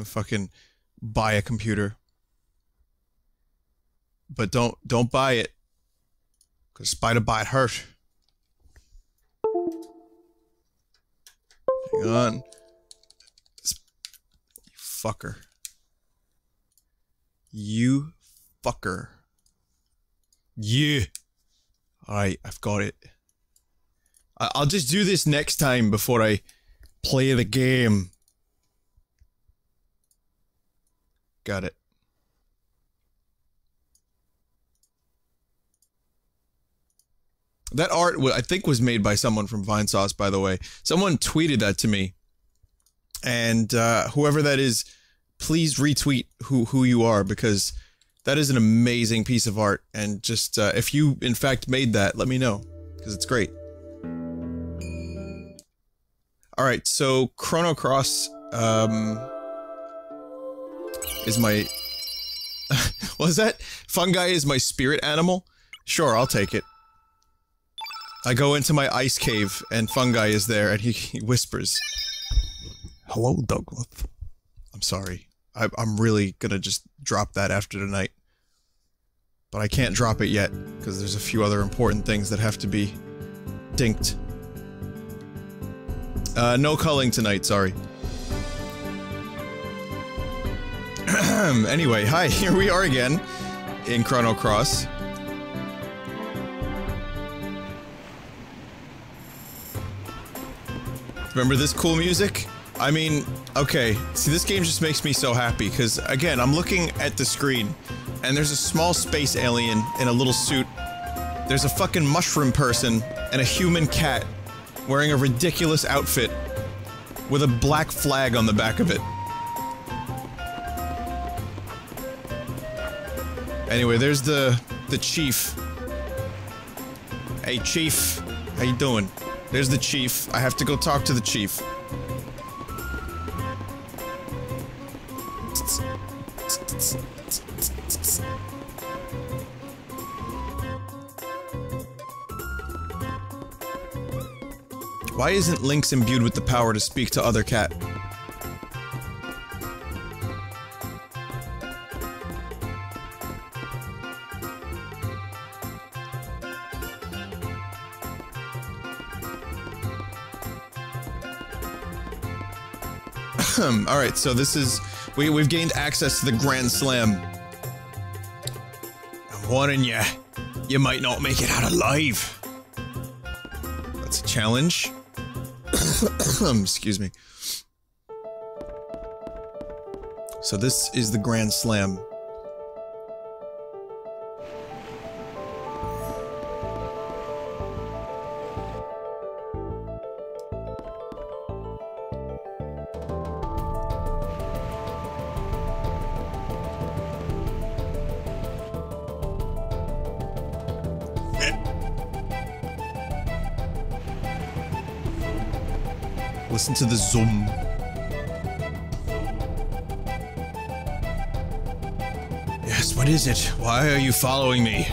fucking buy a computer. But don't buy it. Cause Spider Bite hurt. Hang on. You fucker. You fucker. Yeah. Alright, I've got it. I'll just do this next time before I play the game. Got it. That art, I think, was made by someone from Vinesauce, by the way. Someone tweeted that to me. And, whoever that is, please retweet who you are, because that is an amazing piece of art. And just, if you, in fact, made that, let me know. Because it's great. Alright, so, Chrono Cross, is my... what was that? Fungi is my spirit animal? Sure, I'll take it. I go into my ice cave, and Fungi is there, and he whispers. Hello, Douglas. I'm sorry. I'm really gonna just drop that after tonight. But I can't drop it yet, because there's a few other important things that have to be dinked. No culling tonight, sorry. Anyway, hi, here we are again, in Chrono Cross. Remember this cool music? I mean, okay, see this game just makes me so happy, because again, I'm looking at the screen, and there's a small space alien in a little suit, there's a fucking mushroom person, and a human cat, wearing a ridiculous outfit, with a black flag on the back of it. Anyway, there's the chief. Hey chief, how you doing? There's the chief. I have to go talk to the chief. Why isn't Lynx imbued with the power to speak to other cat? Alright, so this is... We've gained access to the Grand Slam. I'm warning ya, you might not make it out alive. That's a challenge. Excuse me. So this is the Grand Slam. Listen to the zoom. Yes, what is it? Why are you following me?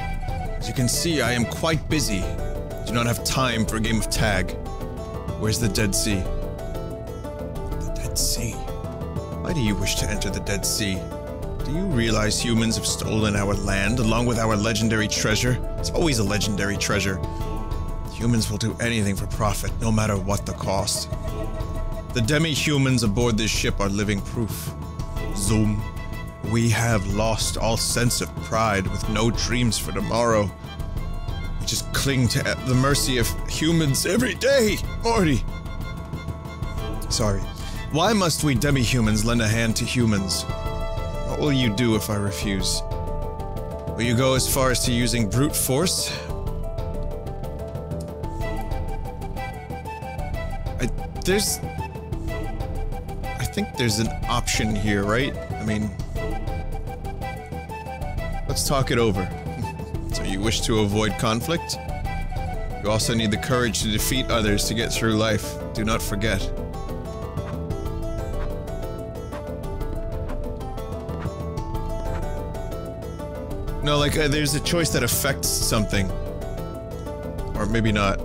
As you can see, I am quite busy. I do not have time for a game of tag. Where's the Dead Sea? The Dead Sea? Why do you wish to enter the Dead Sea? Do you realize humans have stolen our land along with our legendary treasure? It's always a legendary treasure. Humans will do anything for profit, no matter what the cost. The demi-humans aboard this ship are living proof. Zoom. We have lost all sense of pride with no dreams for tomorrow. We just cling to the mercy of humans every day, Morty. Sorry. Why must we demi-humans lend a hand to humans? What will you do if I refuse? Will you go as far as to using brute force? I think there's an option here, right? I mean... Let's talk it over. So you wish to avoid conflict? You also need the courage to defeat others to get through life. Do not forget. No, like, there's a choice that affects something. Or maybe not.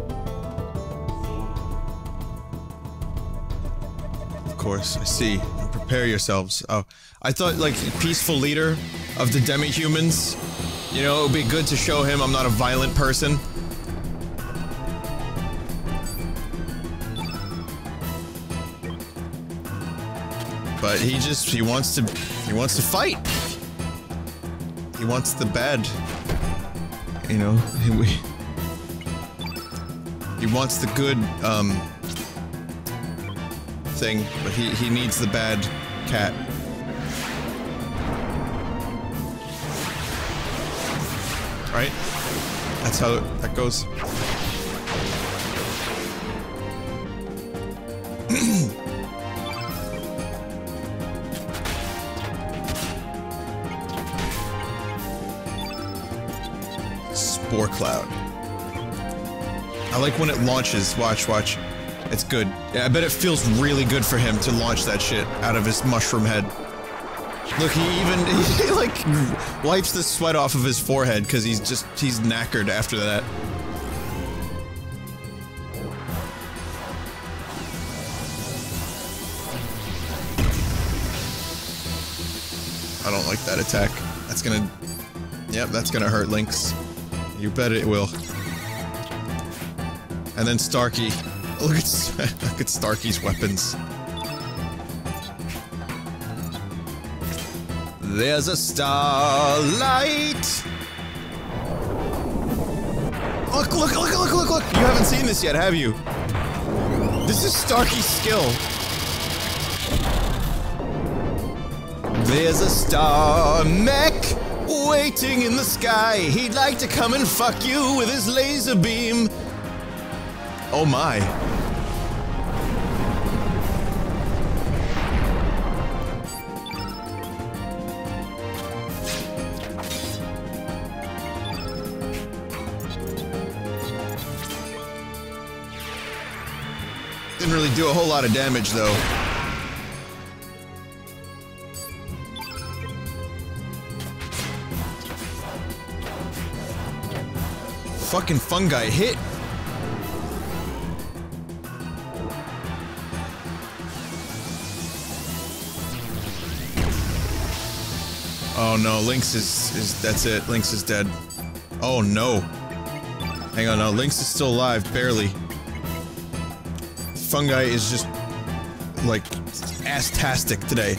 Of course. I see. Prepare yourselves. Oh, I thought, like, peaceful leader of the demi-humans. You know, it would be good to show him I'm not a violent person. But he wants to fight. He wants the bad. You know, he wants the good, thing, but he needs the bad cat. Right? That's how that goes. Spore cloud. I like when it launches. Watch, watch. It's good. Yeah, I bet it feels really good for him to launch that shit out of his mushroom head. Look, he like wipes the sweat off of his forehead because he's knackered after that. I don't like that attack. That's gonna... Yep, that's gonna hurt Lynx. You bet it will. And then Starkey. Look at Starkey's weapons. There's a starlight. Look! You haven't seen this yet, have you? This is Starkey's skill. There's a star mech waiting in the sky. He'd like to come and fuck you with his laser beam. Oh my. Didn't really do a whole lot of damage though. Fucking fungi hit. Oh no, Lynx is that's it. Lynx is dead. Oh no. Hang on, no, Lynx is still alive, barely. Fungi is just, like, ass-tastic today.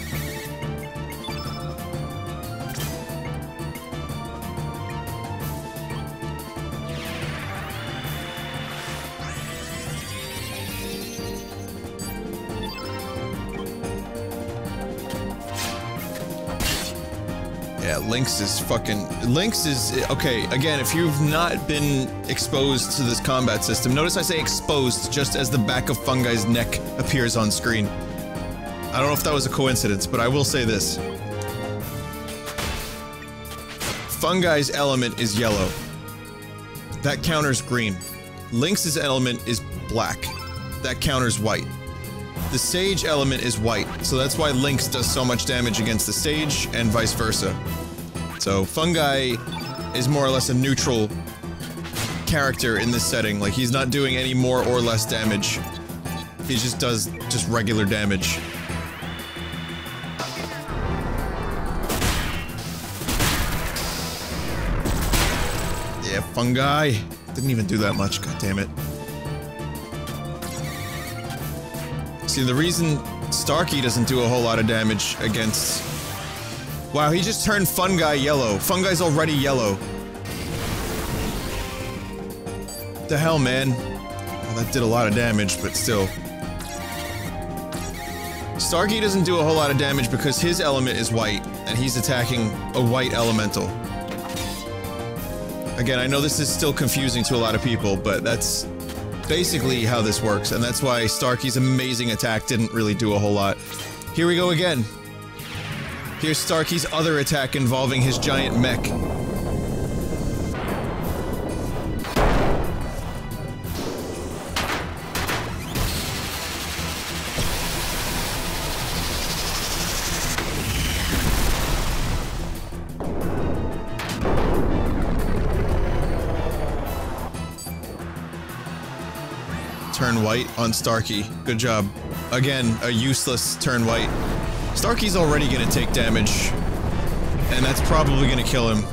Yeah, Lynx is fucking... Lynx is... Okay, again, if you've not been exposed to this combat system, notice I say exposed just as the back of Fungi's neck appears on screen. I don't know if that was a coincidence, but I will say this. Fungi's element is yellow. That counters green. Lynx's element is black. That counters white. The Sage element is white, so that's why Lynx does so much damage against the Sage, and vice versa. So, Fungi is more or less a neutral character in this setting. Like, he's not doing any more or less damage. He just does just regular damage. Yeah, Fungi. Didn't even do that much, god damn it. See, the reason Starkey doesn't do a whole lot of damage against... Wow, he just turned Fungi yellow. Fungi's already yellow. The hell, man? Well, that did a lot of damage, but still. Starkey doesn't do a whole lot of damage because his element is white, and he's attacking a white elemental. Again, I know this is still confusing to a lot of people, but that's basically how this works, and that's why Starkey's amazing attack didn't really do a whole lot. Here we go again. Here's Starkey's other attack involving his giant mech. Turn white on Starkey. Good job. Again, a useless turn white. Starkey's already gonna take damage. And that's probably gonna kill him.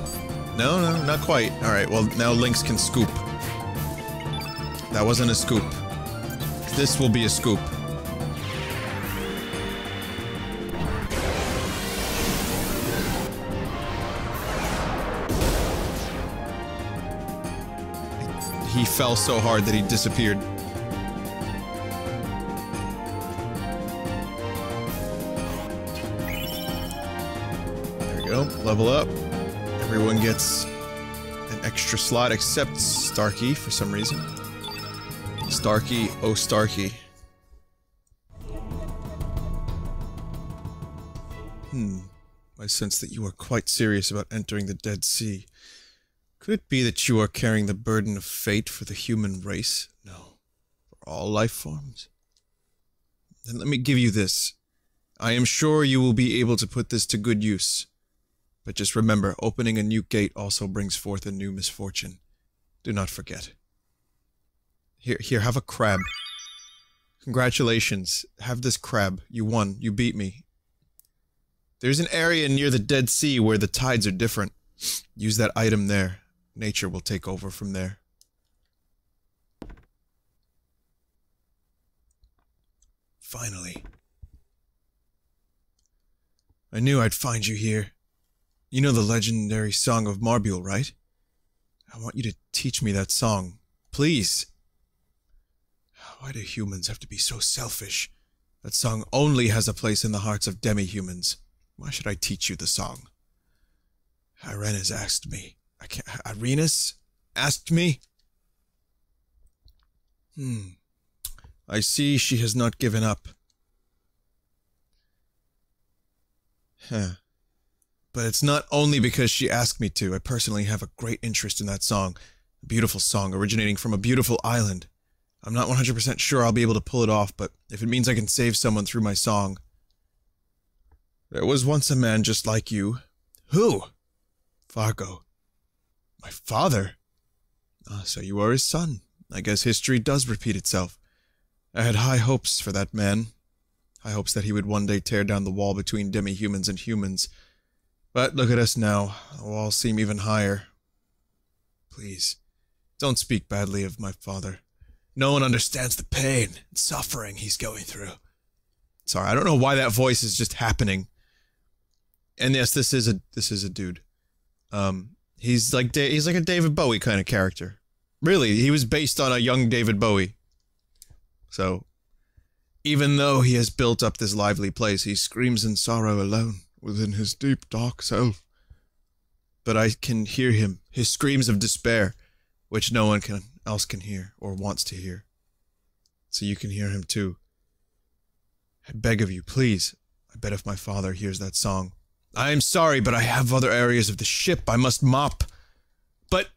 No, no, not quite. Alright, well, now Lynx can scoop. That wasn't a scoop. This will be a scoop. He fell so hard that he disappeared. There we go. Level up. Everyone gets an extra slot except Starkey for some reason. Starkey, oh Starkey. I sense that you are quite serious about entering the Dead Sea. Could it be that you are carrying the burden of fate for the human race? No. For all life forms? Then let me give you this. I am sure you will be able to put this to good use. But just remember, opening a new gate also brings forth a new misfortune. Do not forget. Here, have a crab. Congratulations. Have this crab. You won. You beat me. There's an area near the Dead Sea where the tides are different. Use that item there. Nature will take over from there. Finally. I knew I'd find you here. You know the legendary Song of Marbule, right? I want you to teach me that song. Please. Why do humans have to be so selfish? That song only has a place in the hearts of demi-humans. Why should I teach you the song? Irena's asked me. Irena's asked me? I see she has not given up. But it's not only because she asked me to. I personally have a great interest in that song. A beautiful song originating from a beautiful island. I'm not 100% sure I'll be able to pull it off, but if it means I can save someone through my song. There was once a man just like you. Who? Fargo. My father? Ah, so you are his son. I guess history does repeat itself. I had high hopes for that man. High hopes that he would one day tear down the wall between demi-humans and humans. But look at us now. The walls seem even higher. Please, don't speak badly of my father. No one understands the pain and suffering he's going through. Sorry, I don't know why that voice is just happening. And yes, this is a dude. He's like a David Bowie kind of character. Really, he was based on a young David Bowie. So, even though he has built up this lively place, he screams in sorrow alone within his deep, dark self. But I can hear him, his screams of despair, which no one else can hear or wants to hear. So you can hear him too. I beg of you, please. I bet if my father hears that song. I am sorry, but I have other areas of the ship I must mop. But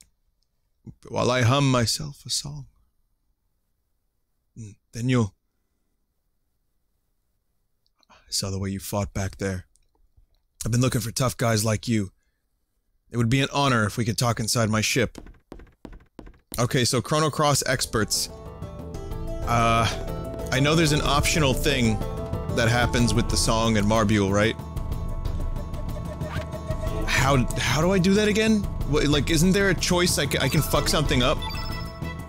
while I hum myself a song, then you'll... I saw the way you fought back there. I've been looking for tough guys like you. It would be an honor if we could talk inside my ship. Okay, so Chrono Cross experts. I know there's an optional thing that happens with the song and Marbule, right? How do I do that again? What, like, isn't there a choice I can fuck something up?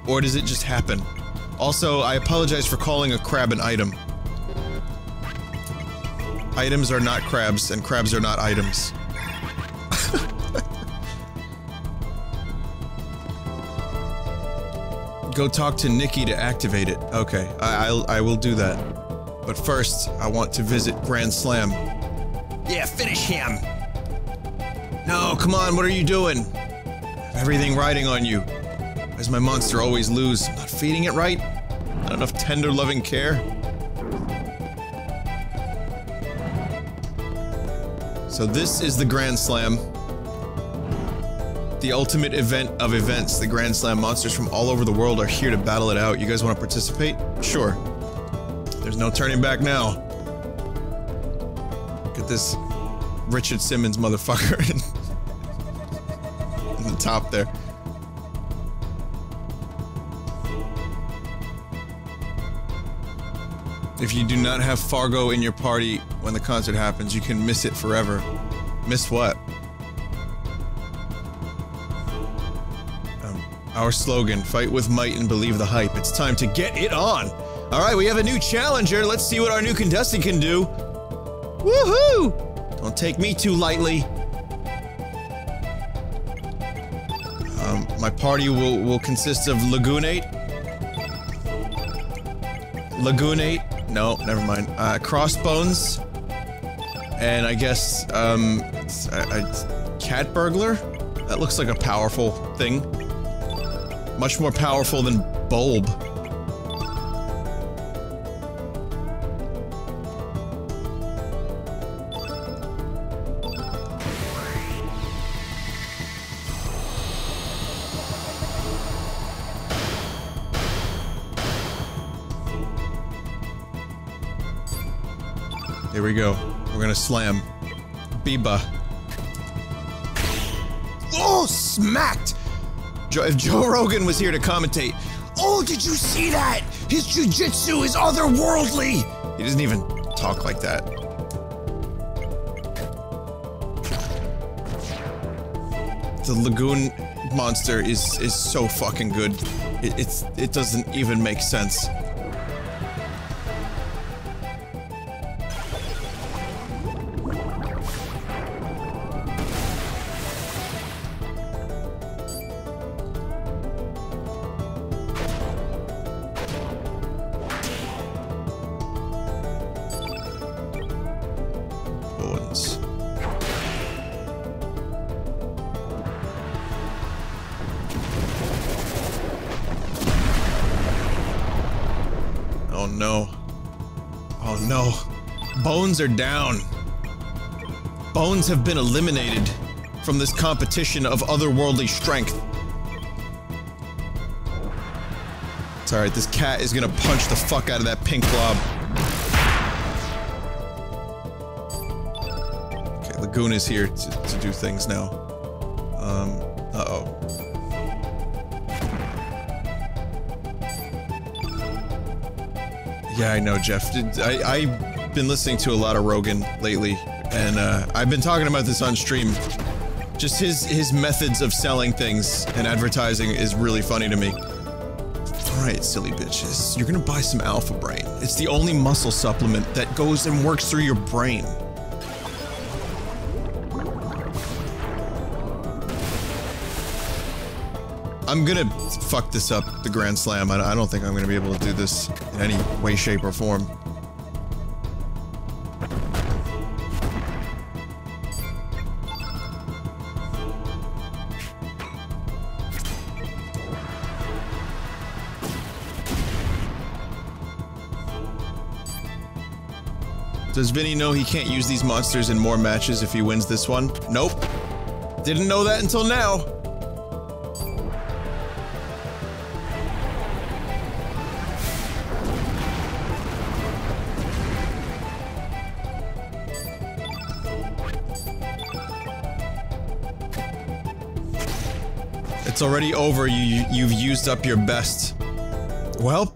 Or does it just happen? Also, I apologize for calling a crab an item. Items are not crabs, and crabs are not items. Go talk to Nikki to activate it. Okay, I will do that. But first, I want to visit Grand Slam. Yeah, finish him! No, come on, what are you doing? I have everything riding on you. Why does my monster always lose? I'm not feeding it right? Not enough tender, loving care? So this is the Grand Slam. The ultimate event of events. The Grand Slam. Monsters from all over the world are here to battle it out. You guys want to participate? Sure. There's no turning back now. Look at this Richard Simmons motherfucker in the top there. If you do not have Fargo in your party when the concert happens, you can miss it forever. Miss what? Our slogan, fight with might and believe the hype. It's time to get it on! Alright, we have a new challenger. Let's see what our new contestant can do. Woohoo! Don't take me too lightly. My party will consist of Lagoonate. Lagoonate? No, never mind. Crossbones. And I guess, a cat burglar? That looks like a powerful thing. Much more powerful than Bulb. Here we go. We're gonna slam. Biba. Oh, smacked! If Joe Rogan was here to commentate, oh, did you see that? His jujitsu is otherworldly! He doesn't even talk like that. The Lagoon monster is so fucking good. It doesn't even make sense. Oh no. Oh no. Bones are down. Bones have been eliminated from this competition of otherworldly strength. It's alright, this cat is gonna punch the fuck out of that pink blob. Okay, Lagoon is here to do things now. Uh-oh. Yeah, I know, Jeff. I've been listening to a lot of Rogan lately, and I've been talking about this on stream. Just his methods of selling things and advertising is really funny to me. Alright, silly bitches. You're gonna buy some Alpha Brain. It's the only muscle supplement that goes and works through your brain. I'm gonna fuck this up, the Grand Slam. I don't think I'm gonna be able to do this in any way, shape, or form. Does Vinny know he can't use these monsters in more matches if he wins this one? Nope. Didn't know that until now. It's already over. You've used up your best. Well,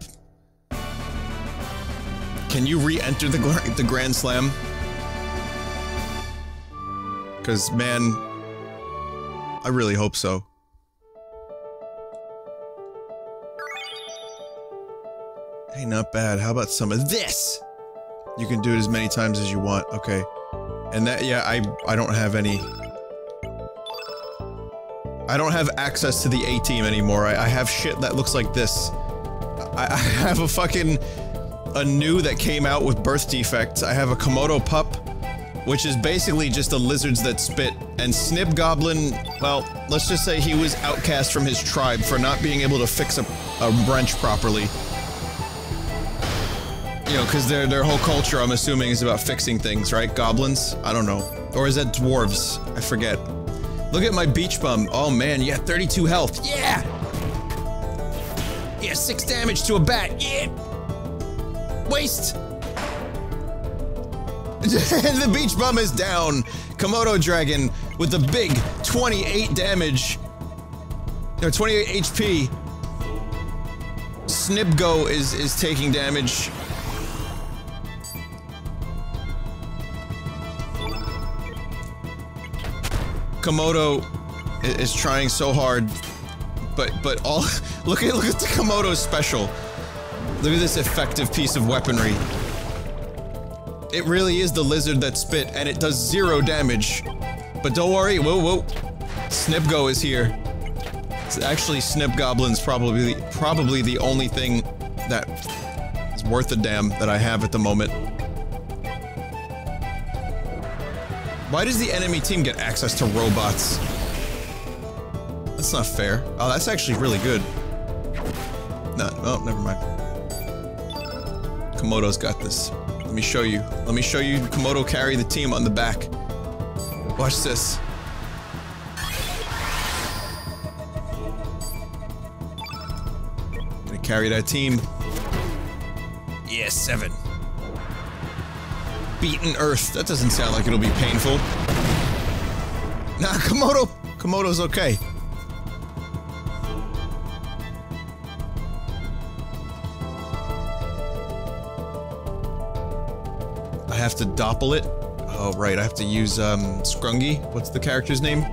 can you re-enter the Grand Slam? Cause man, I really hope so. Hey, not bad. How about some of this? You can do it as many times as you want. Okay. And that, yeah, I don't have any. I don't have access to the A-team anymore. I have shit that looks like this. I have a fucking... a new that came out with birth defects. I have a Komodo pup, which is basically just a lizards that spit, and Snib Goblin, well, let's just say he was outcast from his tribe for not being able to fix a wrench properly. You know, cause their whole culture, I'm assuming, is about fixing things, right? Goblins? I don't know. Or is that dwarves? I forget. Look at my beach bum. Oh man, yeah, 32 health. Yeah! Yeah, 6 damage to a bat. Yeah! Waste! The beach bum is down. Komodo dragon with the big 28 damage. No, 28 HP. Snibgo is taking damage. Komodo is trying so hard, but all look at the Komodo special. Look at this effective piece of weaponry. It really is the lizard that spit, and it does 0 damage. But don't worry, whoa. Snipgo is here. It's actually Snipgoblin's probably the only thing that is worth a damn that I have at the moment. Why does the enemy team get access to robots? That's not fair. Oh, that's actually really good. No, oh, never mind. Komodo's got this. Let me show you. Let me show you Komodo carry the team on the back. Watch this. Gonna carry that team. Yeah, 7. Beaten Earth. That doesn't sound like it'll be painful. Nah, Komodo's okay. I have to doppel it. Oh, right, I have to use, Scrungy. What's the character's name?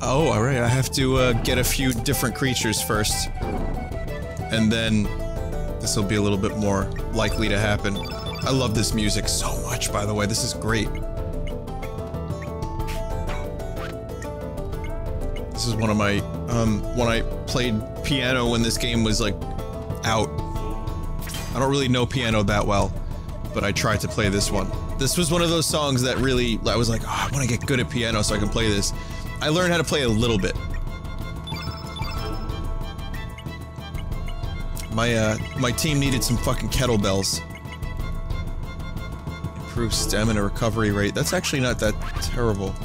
Oh, alright, I have to, get a few different creatures first. And then this will be a little bit more likely to happen. I love this music so much, by the way. This is great. This is one of my, when I played piano when this game was, like, out. I don't really know piano that well, but I tried to play this one. This was one of those songs that really, I was like, oh, I want to get good at piano so I can play this. I learned how to play a little bit. My team needed some fucking kettlebells. Improve stamina recovery rate. That's actually not that terrible.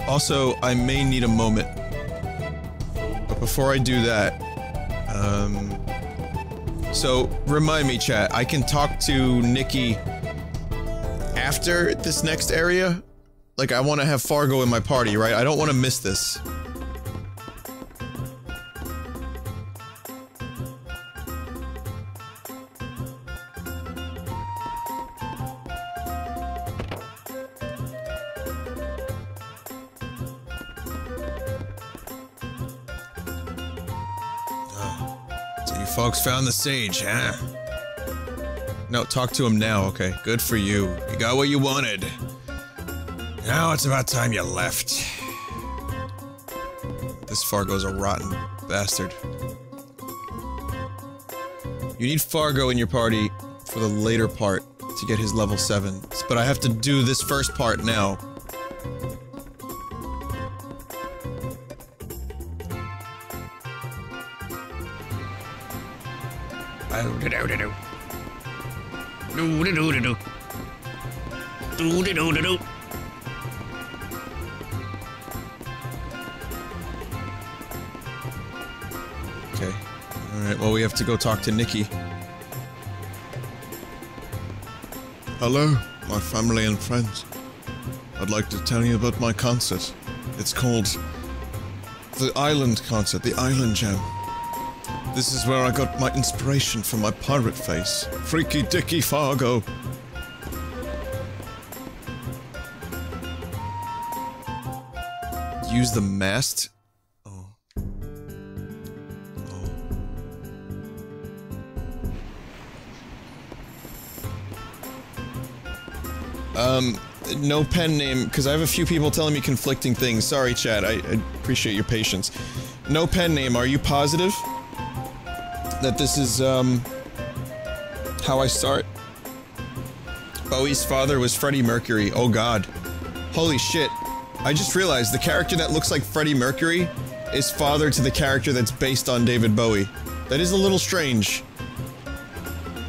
Also, I may need a moment. But before I do that, so, remind me, chat, I can talk to Nikki after this next area? Like, I want to have Fargo in my party, right? I don't want to miss this. Folks found the sage, huh? No, talk to him now, okay. Good for you. You got what you wanted. Now it's about time you left. This Fargo's a rotten bastard. You need Fargo in your party for the later part to get his level 7. But I have to do this first part now. Okay. Alright, well we have to go talk to Nikki. Hello, my family and friends. I'd like to tell you about my concert. It's called the Island Concert, the Island Jam. This is where I got my inspiration for my pirate face. Freaky Dicky Fargo. Use the mast? Oh. No pen name, because I have a few people telling me conflicting things. Sorry, chat, I appreciate your patience. No pen name, are you positive? That this is, how I start? Bowie's father was Freddie Mercury. Oh god. Holy shit. I just realized the character that looks like Freddie Mercury is father to the character that's based on David Bowie. That is a little strange.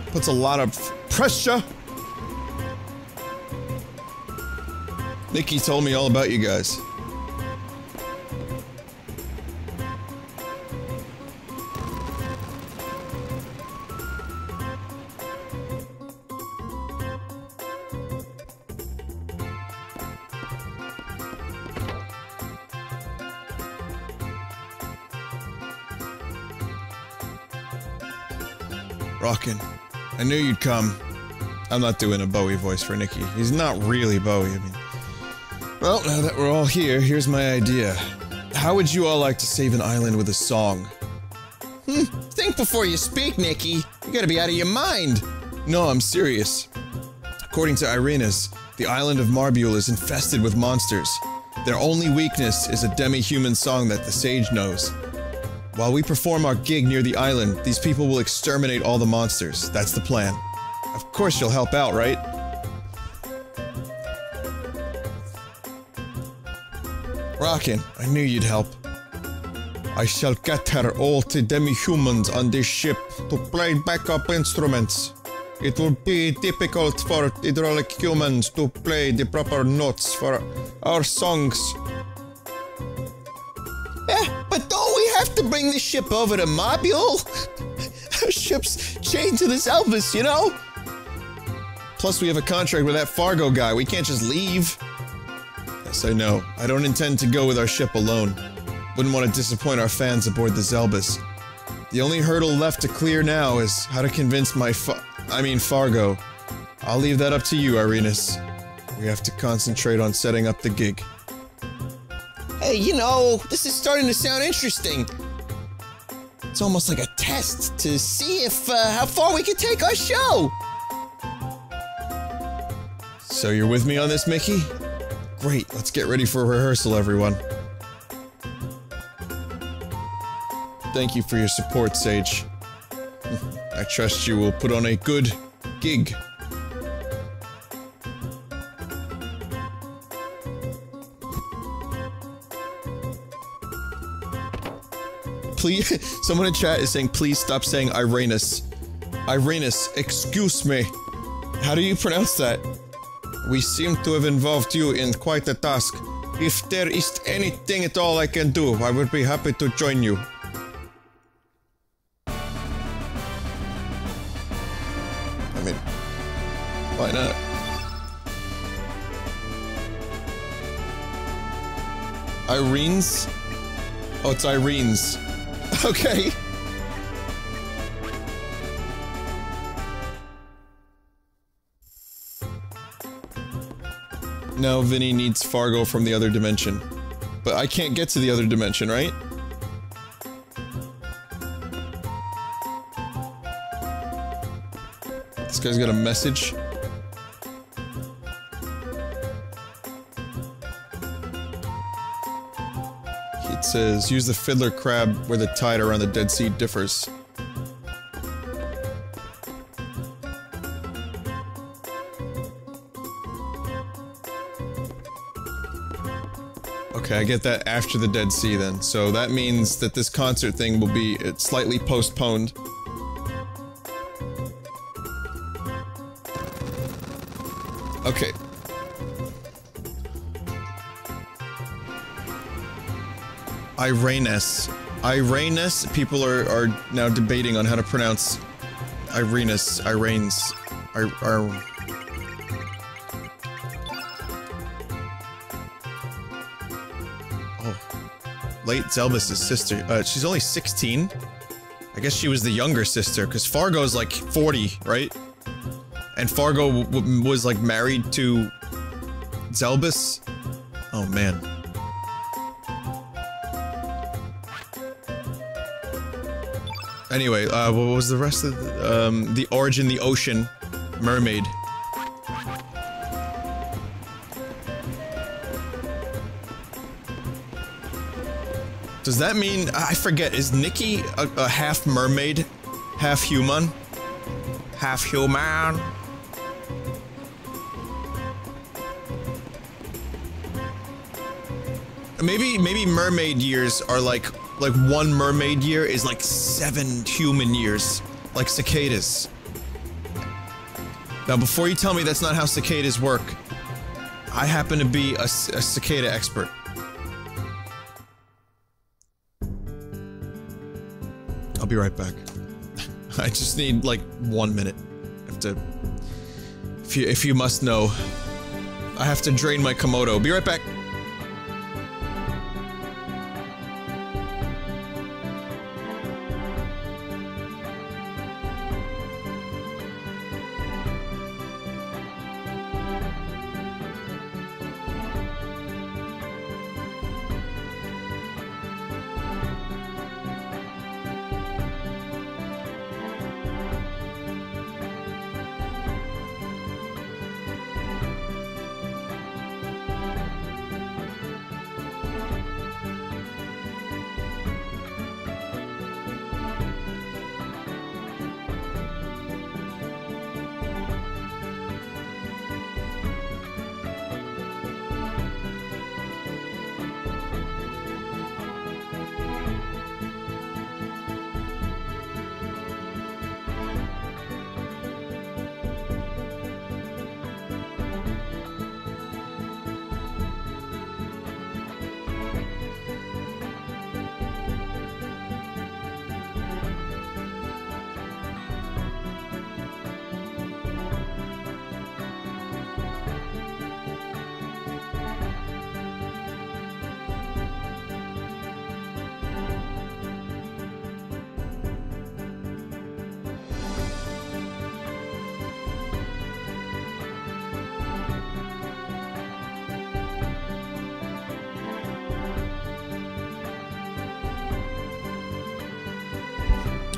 Puts a lot of pressure. Nikki told me all about you guys. Rockin'. I knew you'd come. I'm not doing a Bowie voice for Nicky. He's not really Bowie, I mean. Well, now that we're all here, here's my idea. How would you all like to save an island with a song? Think before you speak, Nicky. You gotta be out of your mind. No, I'm serious. According to Irena's, the island of Marbule is infested with monsters. Their only weakness is a demi-human song that the sage knows. While we perform our gig near the island, these people will exterminate all the monsters. That's the plan. Of course you'll help out, right? Rockin', I knew you'd help. I shall gather all the demi-humans on this ship to play backup instruments. It will be difficult for hydraulic humans to play the proper notes for our songs. But don't we have to bring the ship over to Marbule? Our ship's chained to this Elvis, you know? Plus we have a contract with that Fargo guy, we can't just leave. Yes, I know. I don't intend to go with our ship alone. Wouldn't want to disappoint our fans aboard the Zelbus. The only hurdle left to clear now is how to convince my Fargo. I'll leave that up to you, Irenas. We have to concentrate on setting up the gig. Hey, you know, this is starting to sound interesting. It's almost like a test to see if, how far we can take our show. So you're with me on this, Mickey? Great, let's get ready for rehearsal, everyone. Thank you for your support, Sage. I trust you will put on a good gig. Please, someone in chat is saying, please stop saying Irenas. Irenas, excuse me. How do you pronounce that? We seem to have involved you in quite a task. If there is anything at all I can do, I would be happy to join you. I mean, why not? Irene's? Oh, it's Irene's. Okay. Now Vinny needs Fargo from the other dimension. But I can't get to the other dimension, right? This guy's got a message. It says, use the fiddler crab where the tide around the Dead Sea differs. Okay, I get that after the Dead Sea then. So that means that this concert thing will be slightly postponed. Okay. Irenas. Irenas? People are now debating on how to pronounce Irenas. Irenes. Oh. Late Zelbus' sister. She's only 16? I guess she was the younger sister, because Fargo's like 40, right? And Fargo was like married to Zelbus? Oh man. Anyway, what was the rest of the Origin the Ocean Mermaid? Does that mean, I forget, is Nicky a half mermaid, half human? Half human? Maybe mermaid years are like one mermaid year is like 7 human years. Like cicadas. Now before you tell me that's not how cicadas work, I happen to be a cicada expert. I'll be right back. I just need like 1 minute. I have to... If you must know, I have to drain my Komodo. Be right back.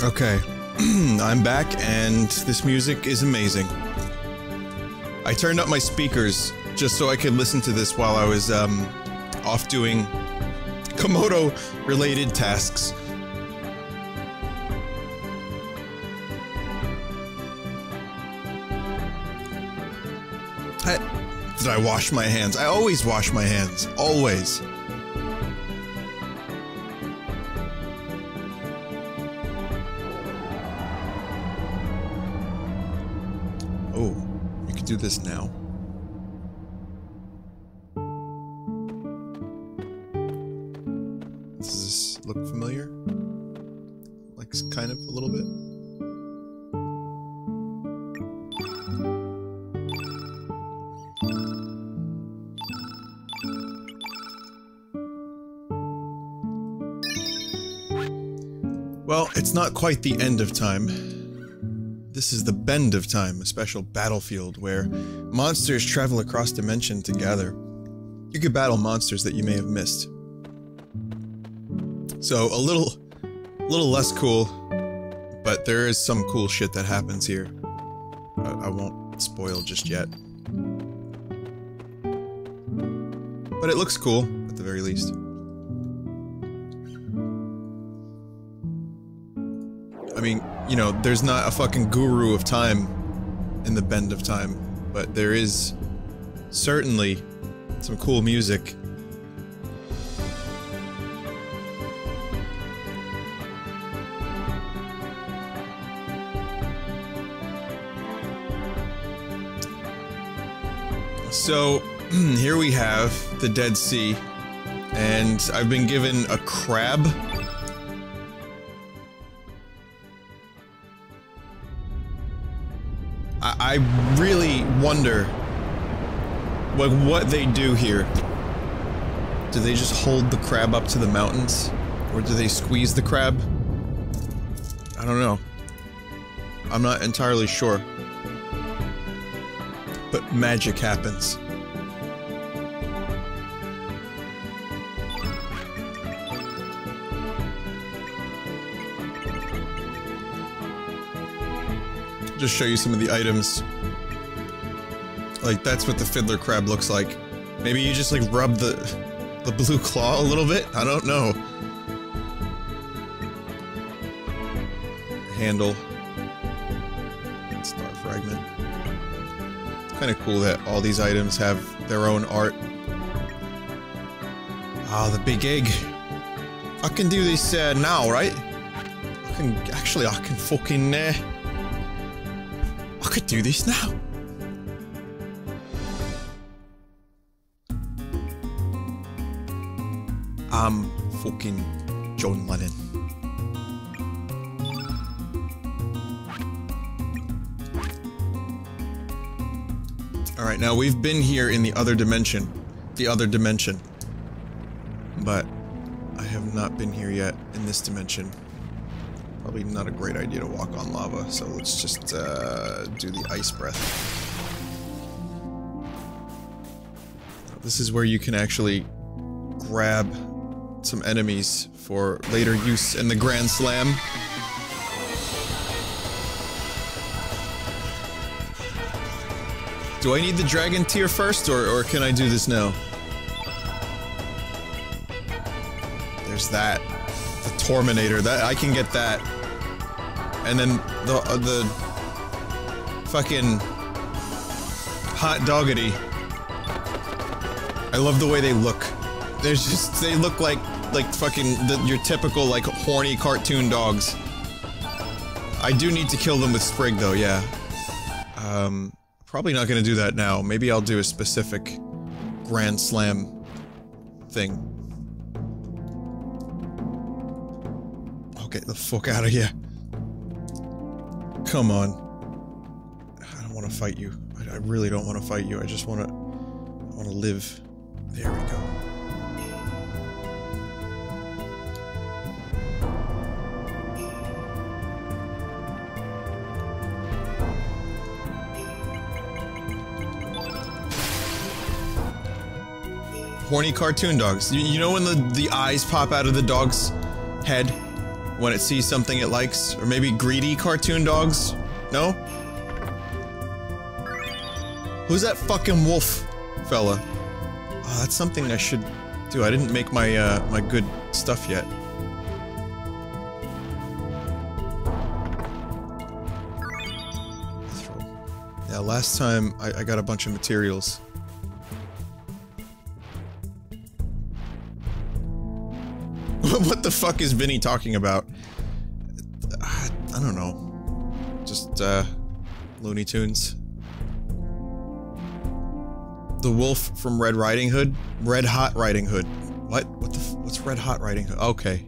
Okay, I'm back, and this music is amazing. I turned up my speakers just so I could listen to this while I was, off doing Komodo-related tasks. Did I wash my hands? I always wash my hands. Always. Oh, you can do this now. Does this look familiar? Like, kind of, a little bit? Well, it's not quite the end of time. This is the bend of time, a special battlefield where monsters travel across dimension to gather. You could battle monsters that you may have missed. So, a little less cool, but there is some cool shit that happens here. I won't spoil just yet. But it looks cool, at the very least. I mean, you know, there's not a fucking guru of time in the bend of time, but there is certainly some cool music. So, here we have the Dead Sea, and I've been given a crab. I really wonder what they do here. Do they just hold the crab up to the mountains? Or do they squeeze the crab? I don't know. I'm not entirely sure. But magic happens. Just show you some of the items. Like, that's what the fiddler crab looks like. Maybe you just, like, rub the blue claw a little bit? I don't know. Handle. Star fragment. It's kind of cool that all these items have their own art. Ah, the big egg. I can do this now, right? I can fucking I could do this now. I'm fucking John Lennon. Alright, now we've been here in the other dimension. But I have not been here yet in this dimension. Probably not a great idea to walk on lava, so let's just do the ice breath. This is where you can actually grab some enemies for later use in the Grand Slam. Do I need the dragon tier first, or can I do this now? There's that. The Torminator, that I can get that. And then the fucking hot doggity. I love the way they look. There's just, they look like fucking your typical, like, horny cartoon dogs. I do need to kill them with Sprig though, yeah. Probably not gonna do that now. Maybe I'll do a specific Grand Slam thing. I'll get the fuck out of here. Come on. I don't want to fight you. I really don't want to fight you. I just want to live. There we go. Horny cartoon dogs. You know when the eyes pop out of the dog's head? when it sees something it likes. Or maybe greedy cartoon dogs? No? Who's that fucking wolf fella? Oh, that's something I should do. I didn't make my, my good stuff yet. Yeah, last time I got a bunch of materials. What the fuck is Vinny talking about? I don't know. Just, Looney Tunes. The wolf from Red Riding Hood? Red Hot Riding Hood. What? What's Red Hot Riding Hood? Okay.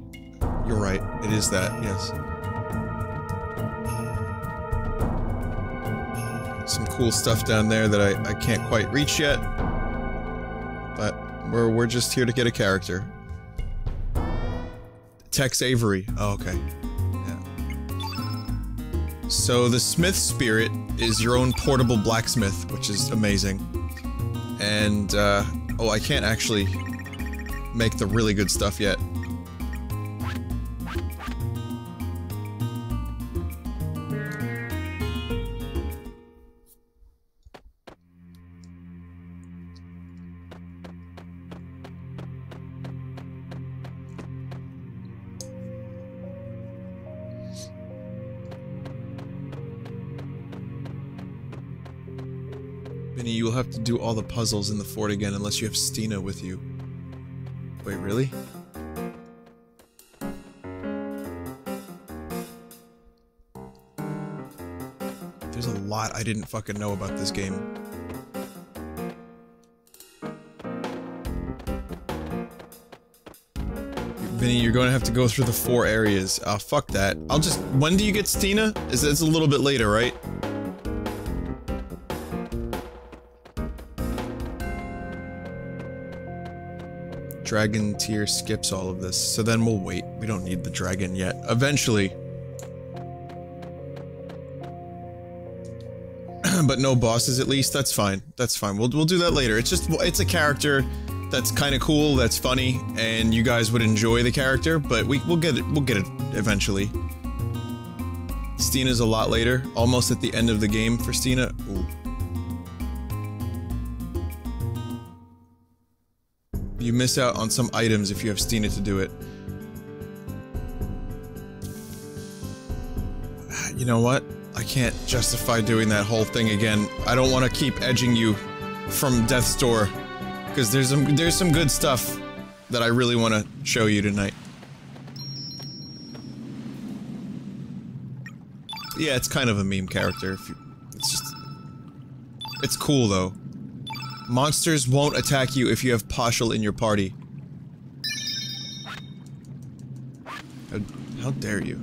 You're right. It is that, yes. Some cool stuff down there that I can't quite reach yet. But we're just here to get a character. Tex Avery. Oh, okay. Yeah. So the Smith Spirit is your own portable blacksmith, which is amazing. And, oh, I can't actually make the really good stuff yet. Vinny, you will have to do all the puzzles in the fort again unless you have Stina with you. Wait, really? There's a lot I didn't fucking know about this game. Vinny, you're going to have to go through the 4 areas. Fuck that. I'll just- when do you get Stina? It's a little bit later, right? Dragon tier skips all of this, so then we'll wait. We don't need the dragon yet. Eventually. But no bosses at least, that's fine. That's fine. We'll do that later. It's just- it's a character that's kinda cool, that's funny, and you guys would enjoy the character, but we'll get it eventually. Stina's a lot later, almost at the end of the game for Stina. Ooh. You miss out on some items if you have Stina to do it. You know what? I can't justify doing that whole thing again. I don't want to keep edging you from Death's Door, because there's some good stuff that I really want to show you tonight. Yeah, it's kind of a meme character. It's just... it's cool, though. Monsters won't attack you if you have Pashal in your party. How dare you?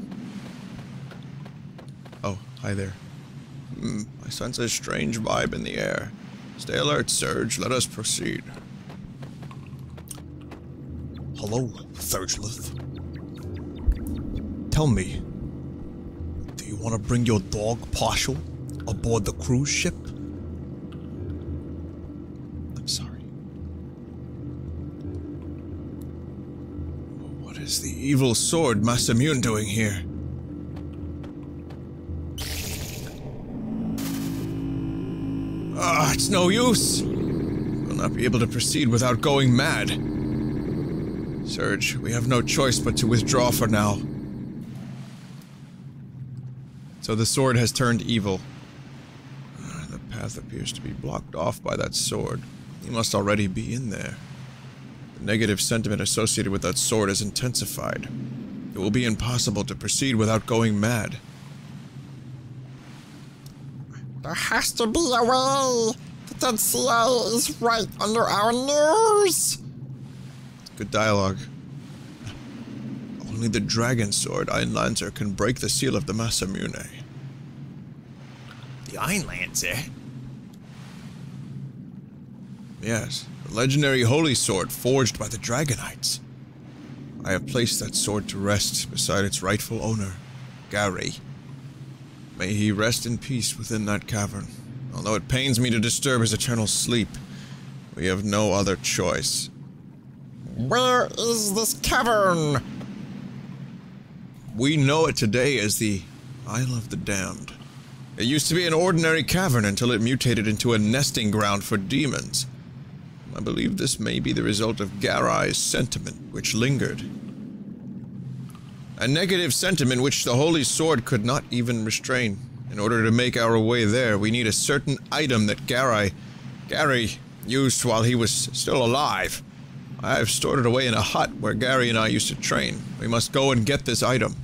Oh, hi there. I sense a strange vibe in the air. Stay alert, Surge. Let us proceed. Hello, Surgelith. Tell me, do you want to bring your dog, Pashal, aboard the cruise ship? I'm sorry. What is the evil sword Masamune doing here? It's no use. We'll not be able to proceed without going mad. Surge, we have no choice but to withdraw for now. So the sword has turned evil. The path appears to be blocked off by that sword. He must already be in there. The negative sentiment associated with that sword is intensified. It will be impossible to proceed without going mad. There has to be a way! The Dead CA is right under our nose! Good dialogue. Only the dragon sword, Einlancer, can break the seal of the Masamune. The Einlancer? Yes, the legendary holy sword forged by the Dragonites. I have placed that sword to rest beside its rightful owner, Gary. May he rest in peace within that cavern. Although it pains me to disturb his eternal sleep, we have no other choice. Where is this cavern? We know it today as the Isle of the Damned. It used to be an ordinary cavern until it mutated into a nesting ground for demons. I believe this may be the result of Garai's sentiment, which lingered. A negative sentiment which the Holy Sword could not even restrain. In order to make our way there, we need a certain item that Gary used while he was still alive. I have stored it away in a hut where Gary and I used to train. We must go and get this item.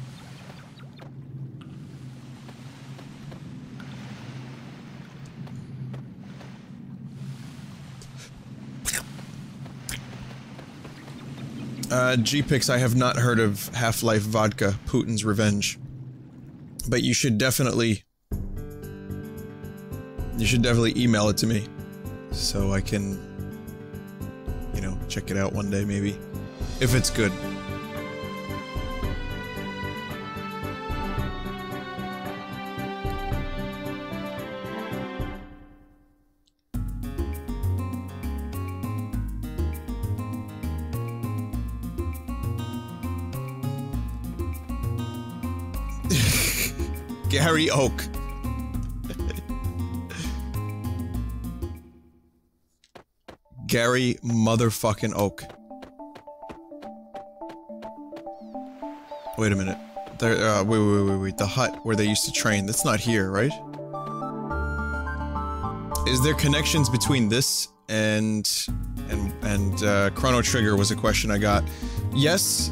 G-Pix, I have not heard of Half-Life Vodka, Putin's Revenge. But you should definitely email it to me. So I can, you know, check it out one day maybe. If it's good. Gary Oak. Gary motherfucking Oak. Wait a minute. There, wait. The hut where they used to train. That's not here, right? Is there connections between this and Chrono Trigger was a question I got. Yes,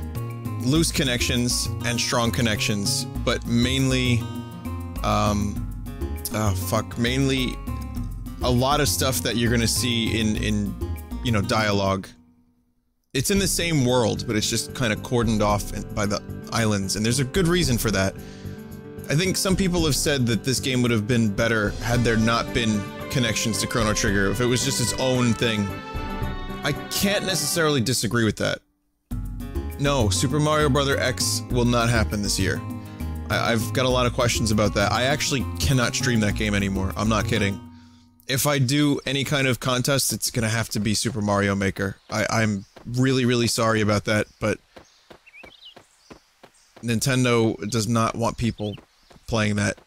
loose connections and strong connections, but mainly, mainly a lot of stuff that you're gonna see in you know, dialogue. It's in the same world, but it's just kind of cordoned off by the islands, and there's a good reason for that. I think some people have said that this game would have been better had there not been connections to Chrono Trigger, if it was just its own thing. I can't necessarily disagree with that. No, Super Mario Bros. X will not happen this year. I've got a lot of questions about that. I actually cannot stream that game anymore. I'm not kidding. If I do any kind of contest, it's gonna have to be Super Mario Maker. I'm really, really sorry about that, but Nintendo does not want people playing that,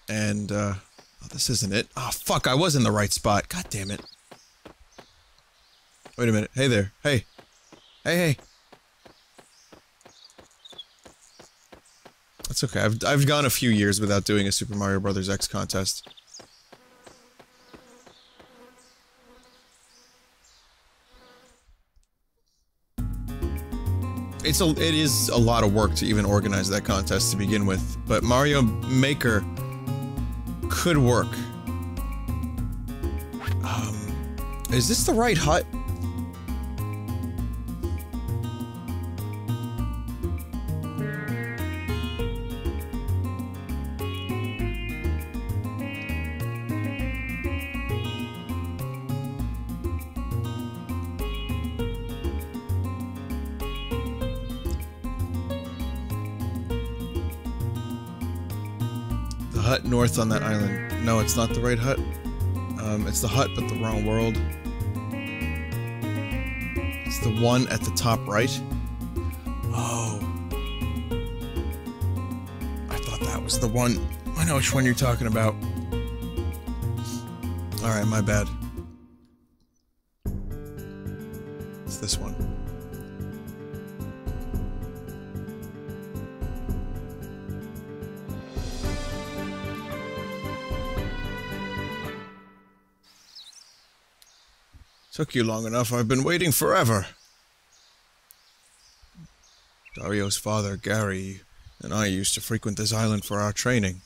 and, oh, this isn't it. Oh, fuck, I was in the right spot. God damn it. Wait a minute. Hey there. Hey. Hey. That's okay. I've gone a few years without doing a Super Mario Bros. X contest. It is a lot of work to even organize that contest to begin with, but Mario Maker could work. Is this the right hut? Hut north on that island. No, it's not the right hut. It's the hut, but the wrong world. It's the one at the top right. Oh. I thought that was the one. I know which one you're talking about. Alright, my bad. It's this one. Took you long enough. I've been waiting forever. Dario's father, Gary, and I used to frequent this island for our training.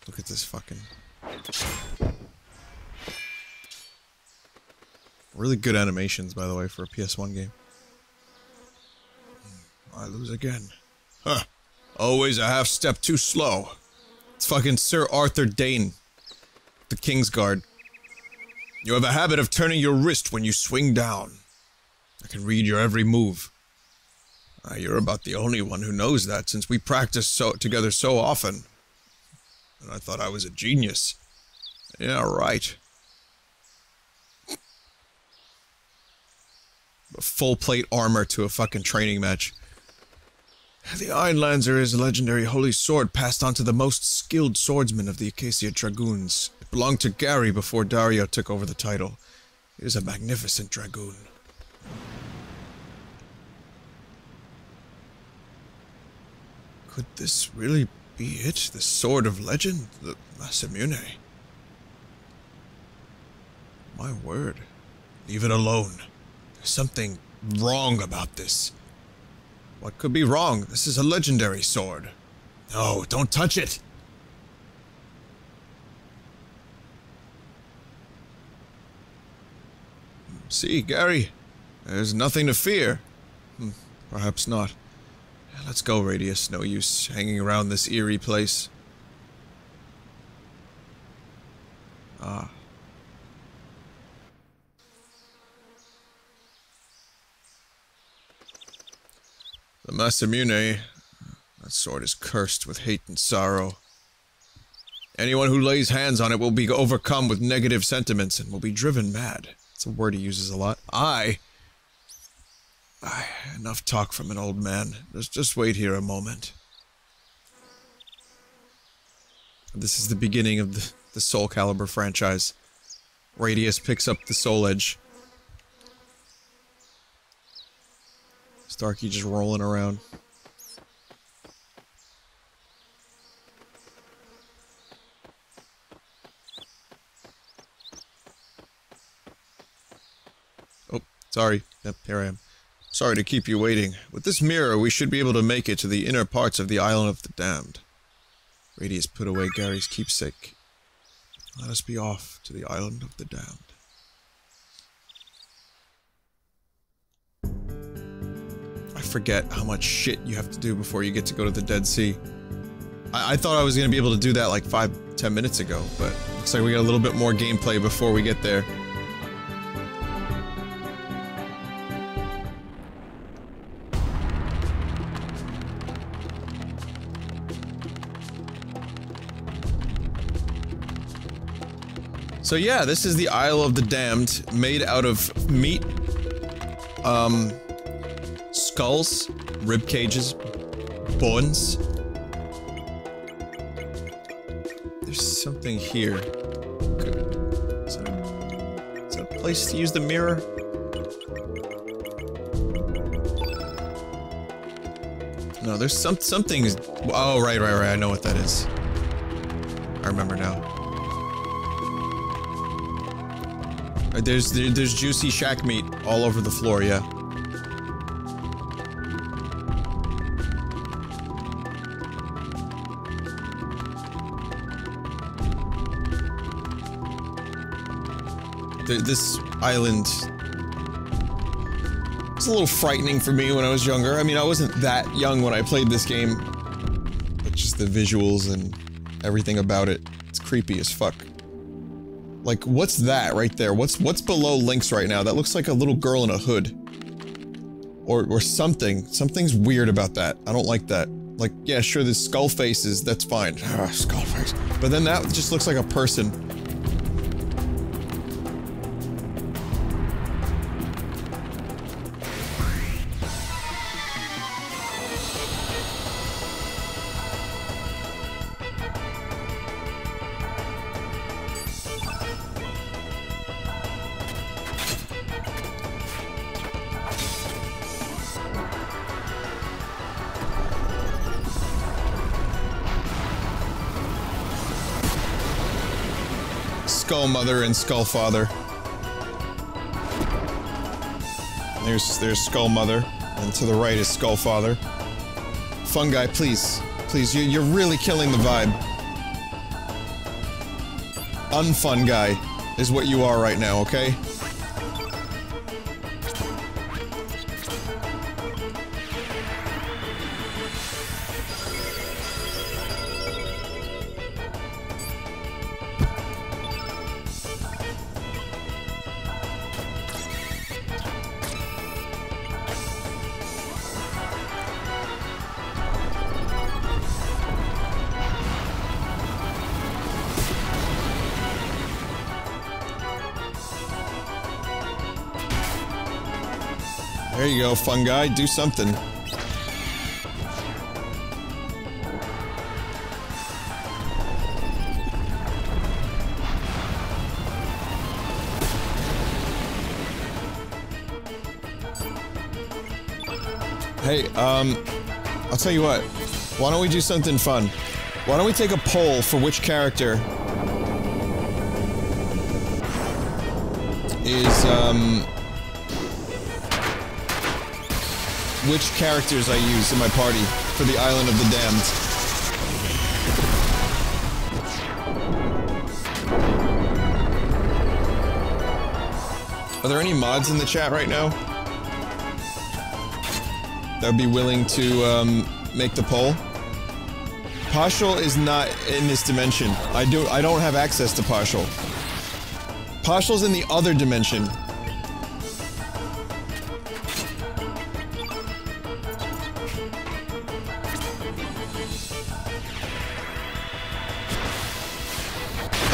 Look at this fucking... Really good animations, by the way, for a PS1 game. I lose again. Huh. Always a half step too slow. It's fucking Sir Arthur Dane. The King's Guard. You have a habit of turning your wrist when you swing down. I can read your every move. You're about the only one who knows that, since we practice together so often. And I thought I was a genius. Yeah, right. full plate armor to a fucking training match. The Ironlancer is a legendary holy sword passed on to the most skilled swordsman of the Acacia Dragoons. It belonged to Gary before Dario took over the title. He is a magnificent dragoon. Could this really be it? The Sword of Legend? The Masamune? My word. Leave it alone. There's something wrong about this. What could be wrong? This is a legendary sword. No, don't touch it! See, Gary, there's nothing to fear. Perhaps not. Let's go, Radius. No use hanging around this eerie place. Ah. The Masamune, that sword is cursed with hate and sorrow. Anyone who lays hands on it will be overcome with negative sentiments and will be driven mad. It's a word he uses a lot. Enough talk from an old man. Just wait here a moment. This is the beginning of the Soul Calibur franchise. Radius picks up the Soul Edge. Starkey just rolling around. Oh, sorry. Yep, here I am. Sorry to keep you waiting. With this mirror, we should be able to make it to the inner parts of the Island of the Damned. Radius put away Gary's keepsake. Let us be off to the Island of the Damned. I forget how much shit you have to do before you get to go to the Dead Sea. I thought I was going to be able to do that like 5-10 minutes ago, but looks like we got a little bit more gameplay before we get there. So yeah, this is the Isle of the Damned, made out of meat, skulls, rib cages, bones. There's something here. Is that a place to use the mirror? No, there's something. Oh, right, I know what that is. I remember now. There's juicy shack meat all over the floor, yeah. This island was a little frightening for me when I was younger. I mean, I wasn't that young when I played this game, but just the visuals and everything about it, it's creepy as fuck. Like, what's that right there? What's below Lynx right now? That looks like a little girl in a hood. Or something. Something's weird about that. I don't like that. Like, yeah, sure, there's skull faces, that's fine. Skull face. But then that just looks like a person. Skull Mother and Skull Father. There's Skull Mother, and to the right is Skull Father. Fungi, please. Please, you're really killing the vibe. Unfungi is what you are right now, okay? There you go, fun guy. Do something. Hey, I'll tell you what. Why don't we do something fun? Why don't we take a poll for which character is, which characters I use in my party for the Island of the Damned. Are there any mods in the chat right now that would be willing to, make the poll? Partial is not in this dimension. I don't have access to Partial. Partial's in the other dimension.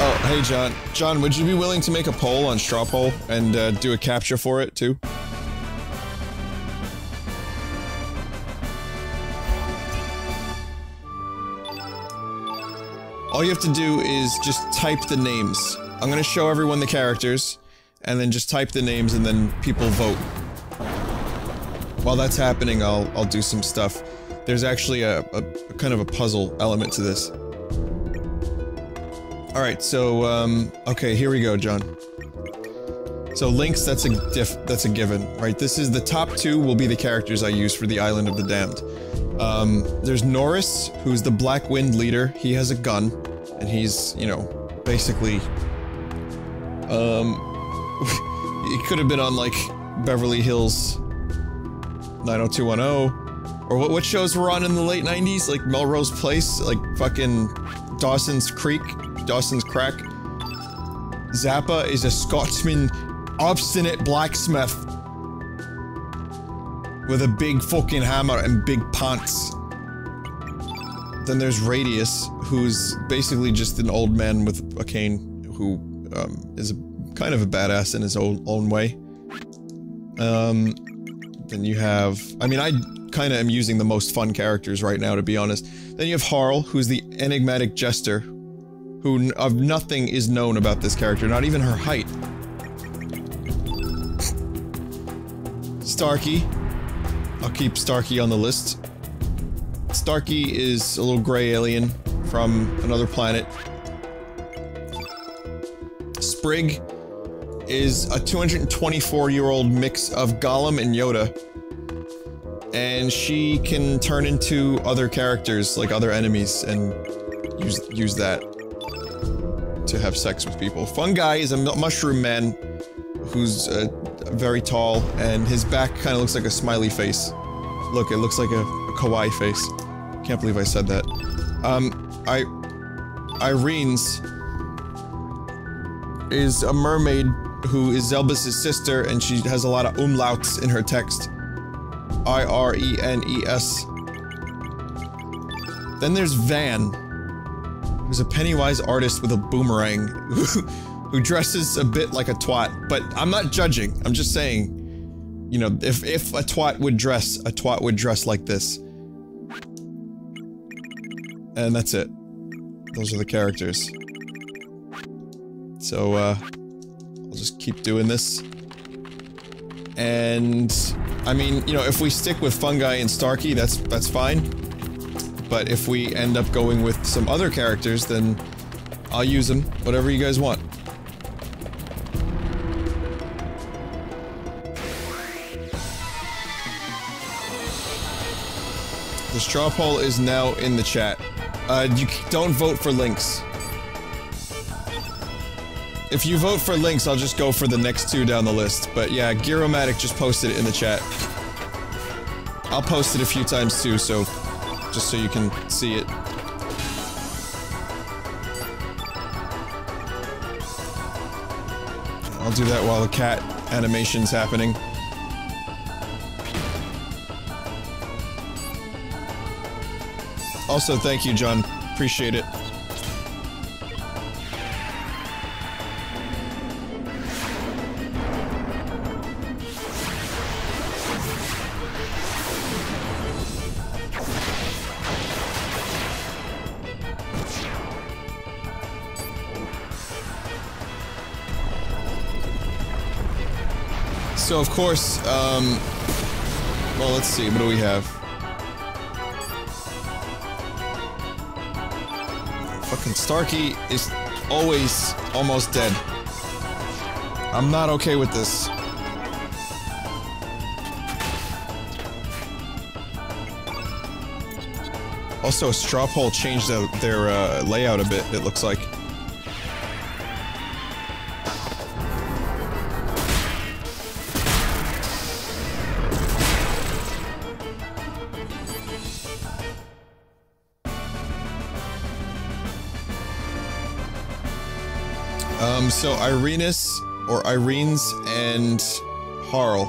Oh, hey John. John, would you be willing to make a poll on Straw Poll and do a capture for it too? All you have to do is just type the names. I'm gonna show everyone the characters, and then just type the names and then people vote. While that's happening, I'll do some stuff. There's actually a kind of a puzzle element to this. Alright, so, okay, here we go, John. So links, that's a given, right? This is the top 2 will be the characters I use for the Island of the Damned. There's Norris, who's the Black Wind leader. He has a gun, and he's, you know, basically, he could have been on, like, Beverly Hills 90210, or what shows were on in the late 90s? Like Melrose Place, like fucking Dawson's Creek, Dawson's Crack. Zappa is a Scotsman, obstinate blacksmith with a big fucking hammer and big pants. Then there's Radius, who's basically just an old man with a cane who, is kind of a badass in his own way. Then you have... I mean, I kinda am using the most fun characters right now, to be honest. Then you have Harl, who's the enigmatic jester, who of nothing is known about this character, not even her height. Starkey. I'll keep Starkey on the list. Starkey is a little gray alien from another planet. Sprig is a 224-year-old mix of Gollum and Yoda. And she can turn into other characters, like other enemies, and use that to have sex with people. Fungi is a mushroom man who's very tall, and his back kind of looks like a smiley face. Look, it looks like a kawaii face. Can't believe I said that. Irene's is a mermaid who is Zelbus' sister, and she has a lot of umlauts in her text. I-R-E-N-E-S. Then there's Van, who's a Pennywise artist with a boomerang, who dresses a bit like a twat, but I'm not judging, I'm just saying, you know, if a twat would dress like this. And that's it. Those are the characters. So, I'll just keep doing this. And... I mean, you know, if we stick with Fungi and Starkey, that's fine. But if we end up going with some other characters, then I'll use them. Whatever you guys want. The straw poll is now in the chat. You don't vote for links. If you vote for links, I'll just go for the next 2 down the list. But yeah, Gearomatic just posted it in the chat. I'll post it a few times too, so... just so you can see it. I'll do that while the cat animation's happening. Also, thank you, John. Appreciate it. So of course, well, let's see, what do we have? Fucking Starkey is always almost dead. I'm not okay with this. Also, Straw Poll changed their layout a bit, it looks like. So Irenas, or Irenes, and Harl.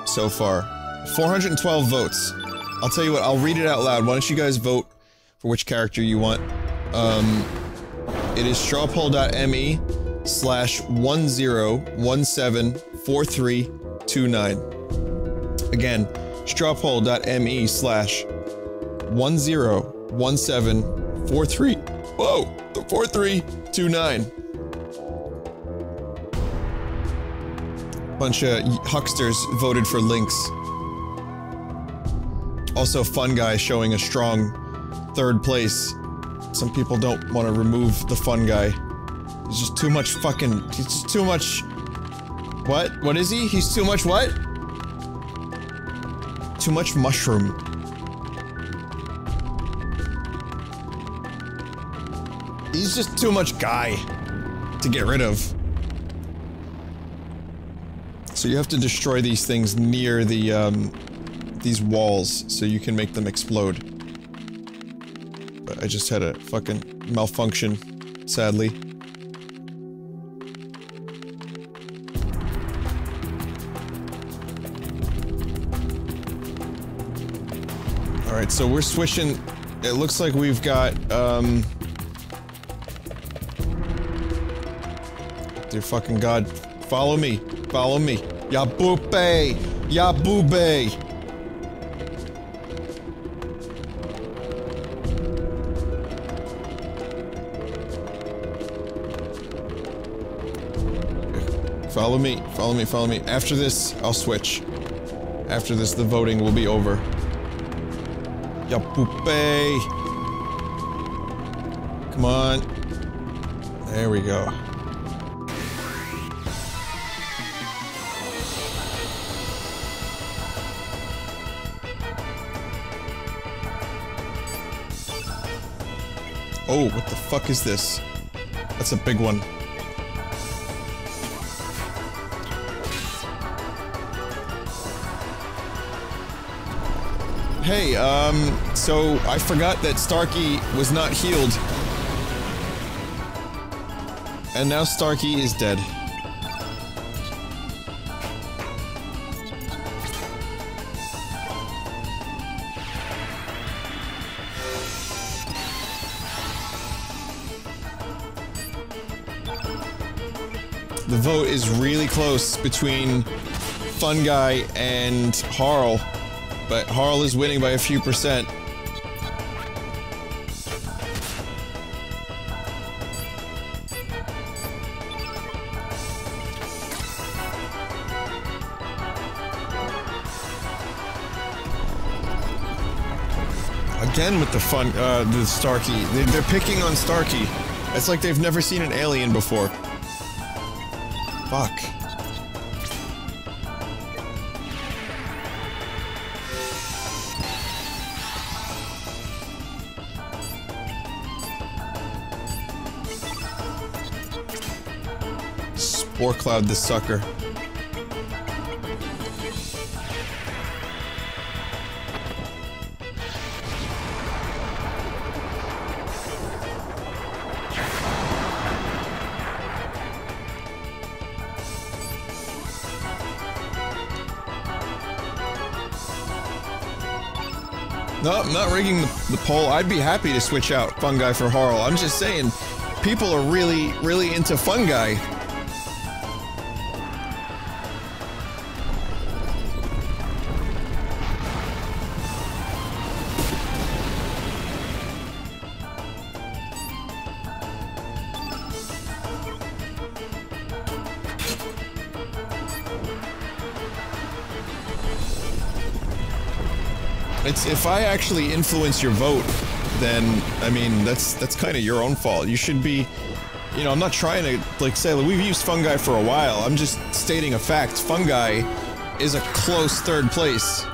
So far. 412 votes. I'll tell you what, I'll read it out loud. Why don't you guys vote for which character you want? It is strawpoll.me/10174329. Again, strawpoll.me/101743. Whoa! The 4329. Bunch of hucksters voted for Lynx. Also, Fun Guy showing a strong third place. Some people don't want to remove the Fun Guy. He's just too much fucking. He's just too much. What? What is he? He's too much what? Too much mushroom. He's just too much guy to get rid of. So you have to destroy these things near the, these walls so you can make them explode. But I just had a fucking malfunction, sadly. Alright, so we're switching. It looks like we've got, dear fucking god. Follow me. Follow me. Ya boopay! Ya boobay! Follow me. Follow me. Follow me. After this, I'll switch. After this, the voting will be over. Ya boopay! Come on. There we go. Oh, what the fuck is this? That's a big one. Hey, so I forgot that Starkey was not healed. And now Starkey is dead. The vote is really close between Fun Guy and Harl, but Harl is winning by a few percent. Again with the the Starkey. They're picking on Starkey. It's like they've never seen an alien before. Fuck. Spore Cloud this sucker. No, I'm not rigging the poll. I'd be happy to switch out Fun Guy for Harl. I'm just saying, people are really, really into Fun Guy. It's if I actually influence your vote, then I mean that's kind of your own fault. You should be, you know, I'm not trying to like say like, we've used fungi for a while. I'm just stating a fact. Fungi is a close third place.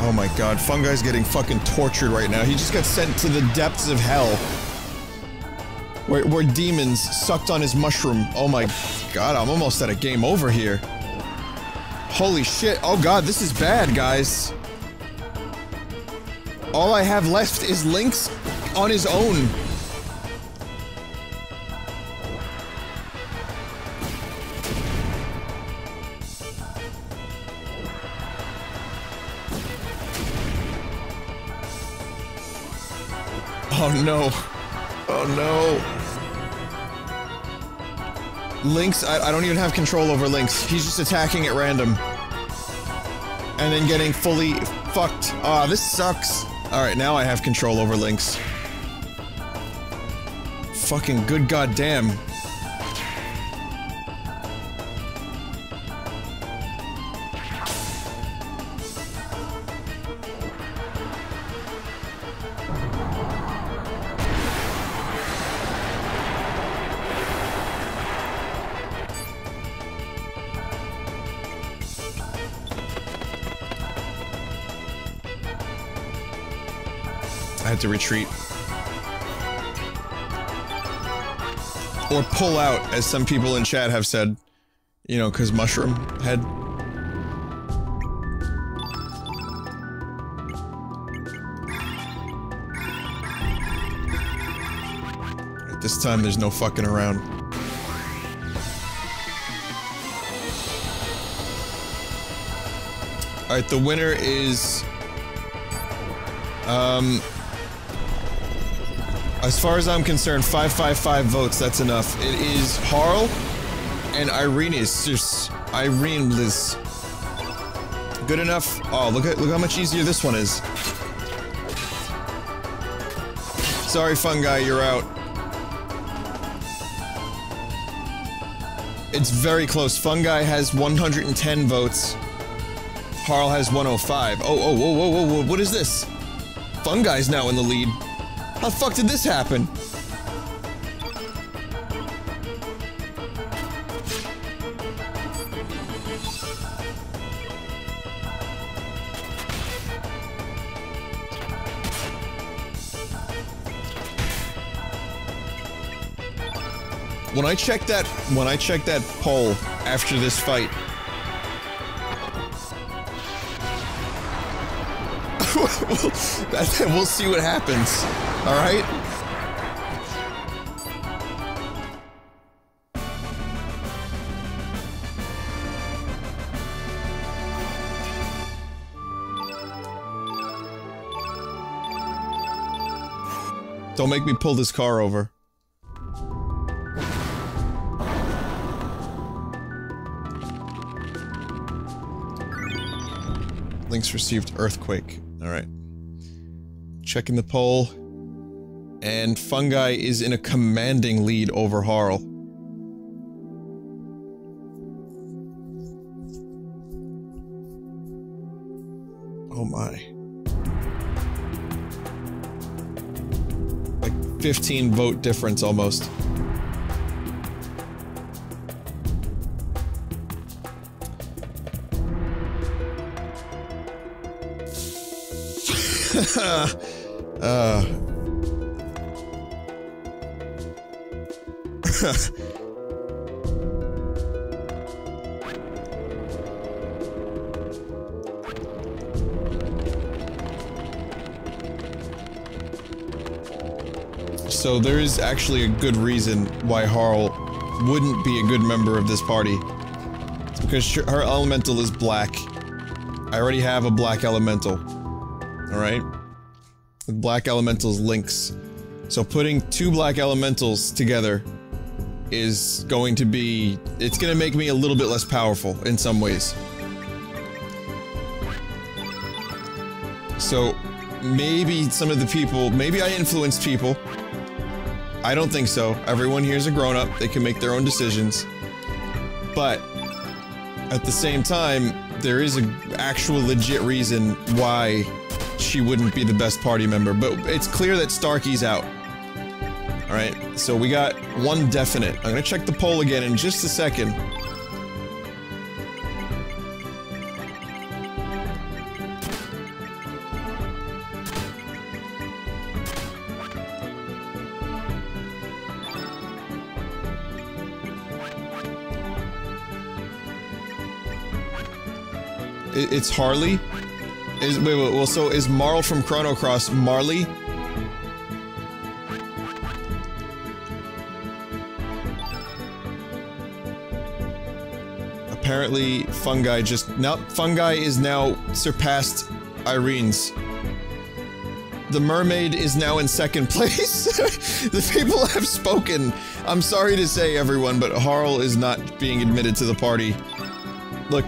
Oh my god, Fungi's getting fucking tortured right now. He just got sent to the depths of hell. Where demons sucked on his mushroom. Oh my god, I'm almost at a game over here. Holy shit, oh god, this is bad, guys. All I have left is Lynx on his own. Oh no. Oh no. Lynx, I don't even have control over Lynx. He's just attacking at random. And then getting fully fucked. Ah, this sucks. Alright, now I have control over Lynx. Fucking good goddamn. I had to retreat. Or pull out, as some people in chat have said. You know, cause mushroom head. At this time, there's no fucking around. Alright, the winner is... as far as I'm concerned, 555 votes, that's enough. It is Harl and Irene's. Irene Liz. Good enough? Oh, look how much easier this one is. Sorry, Fungi, you're out. It's very close. Fungi has 110 votes. Harl has 105. Oh, whoa, what is this? Fungi's now in the lead. How the fuck did this happen? When I check that poll after this fight, we'll see what happens. All right. Don't make me pull this car over. Links received earthquake. Alright. Checking the poll. And Fungi is in a commanding lead over Harl. Oh my. Like 15 vote difference almost. So there is actually a good reason why Harl wouldn't be a good member of this party. It's because her elemental is black. I already have a black elemental. Alright? The black elemental's Lynx. So putting two black elementals together is going to be... it's gonna make me a little bit less powerful in some ways. So maybe some of the people... maybe I influenced people I don't think so. Everyone here is a grown-up. They can make their own decisions. But, at the same time, there is an actual legit reason why she wouldn't be the best party member. But it's clear that Starkey's out. Alright, so we got one definite. I'm gonna check the poll again in just a second. It's Harley? Wait, well, so is Marl from Chrono Cross Marley? Apparently, Fungi Fungi is now surpassed Irene's. The mermaid is now in second place. The people have spoken. I'm sorry to say, everyone, but Harl is not being admitted to the party. Look.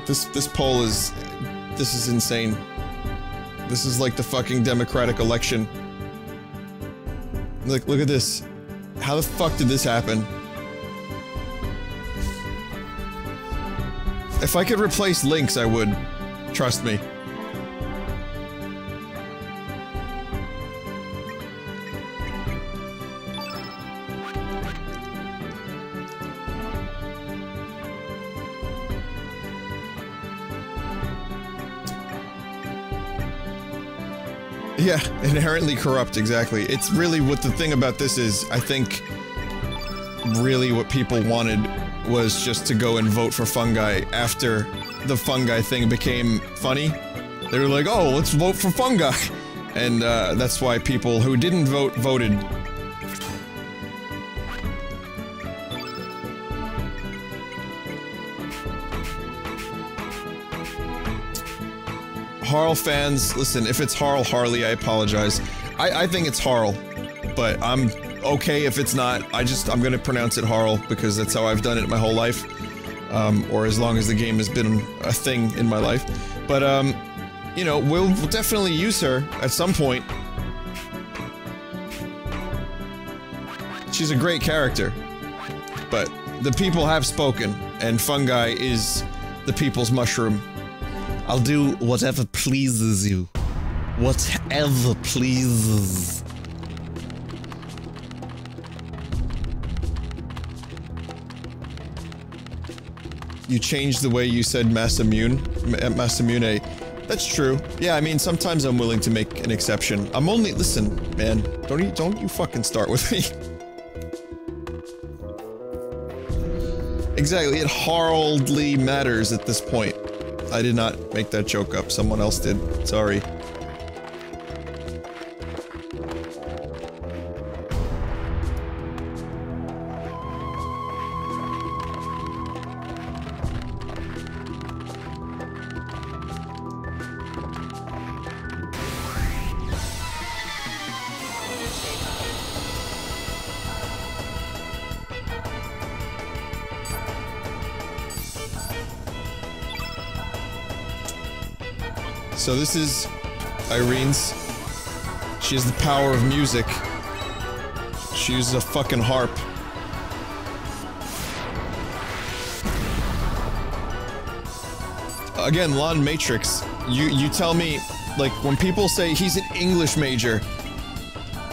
This poll is... This is insane. This is like the fucking democratic election. Look at this. How the fuck did this happen? If I could replace links, I would. Trust me. Yeah, inherently corrupt, exactly. It's really what the thing about this is, I think, really what people wanted was just to go and vote for Fungi after the Fungi thing became funny. They were like, oh, let's vote for Fungi! And, that's why people who didn't vote, voted. Harl fans, listen, if it's Harley, I apologize. I think it's Harl, but I'm okay if it's not. I'm gonna pronounce it Harl, because that's how I've done it my whole life. Or as long as the game has been a thing in my life. But, you know, we'll definitely use her at some point. She's a great character. But the people have spoken, and Fungi is the people's mushroom. I'll do whatever pleases you. Whatever pleases. You changed the way you said Masamune. That's true. Yeah, I mean, sometimes I'm willing to make an exception. I'm only- listen, man. Don't you fucking start with me. Exactly, it hardly matters at this point. I did not make that joke up, someone else did. Sorry. So this is Irene's. She has the power of music. She uses a fucking harp. Again, Lon Matrix, you tell me, like, when people say he's an English major,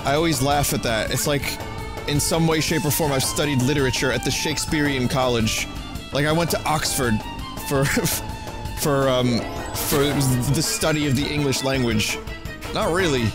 I always laugh at that. It's like, in some way, shape, or form, I've studied literature at the Shakespearean College. Like, I went to Oxford for the study of the English language. Not really.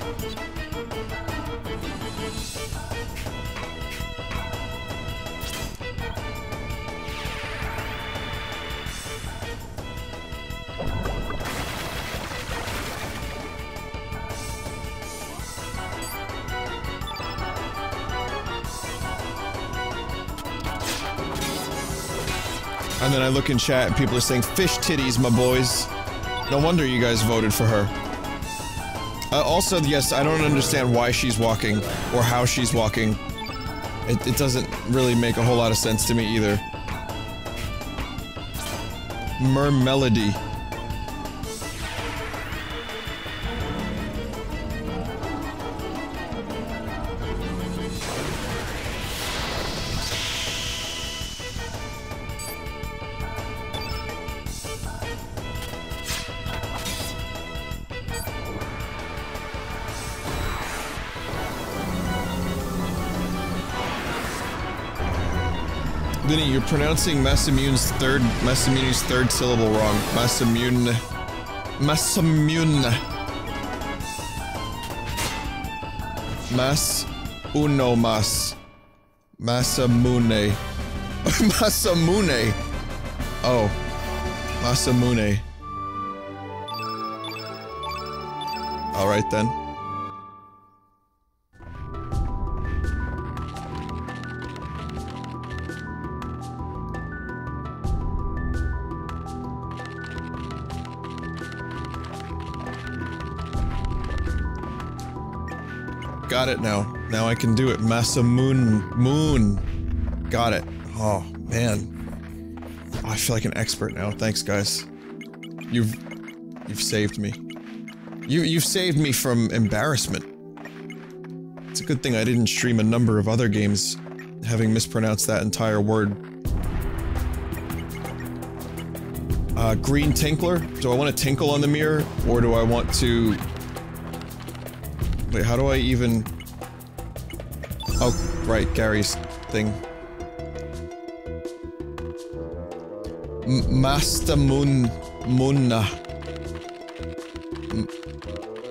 And then I look in chat and people are saying, fish titties, my boys. No wonder you guys voted for her. Also, yes, I don't understand why she's walking, or how she's walking. It doesn't really make a whole lot of sense to me either. Mermelody. Vinny, you're pronouncing Masamune's third syllable wrong. Masamune. Mas uno mas. Masamune. Masamune. Oh. Masamune. Alright then. Got it now. Now I can do it. Moon. Got it. Oh, man. Oh, I feel like an expert now. Thanks, guys. You've saved me. You've saved me from embarrassment. It's a good thing I didn't stream a number of other games having mispronounced that entire word. Green Tinkler? Do I want to tinkle on the mirror? Or do I want to... Wait, how do I even... Oh, right, Gary's thing. Master Munna.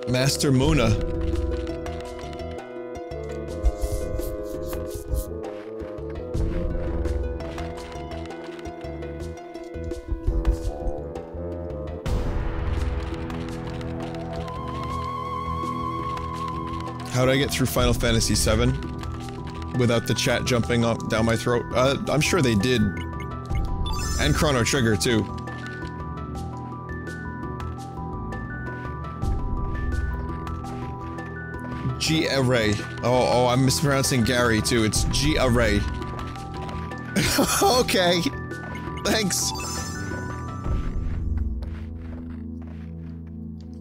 Master Muna. How did I get through Final Fantasy VII without the chat jumping up down my throat? I'm sure they did. And Chrono Trigger, too. G-Array. Oh, I'm mispronouncing Gary, too. It's G-Array. Okay. Thanks.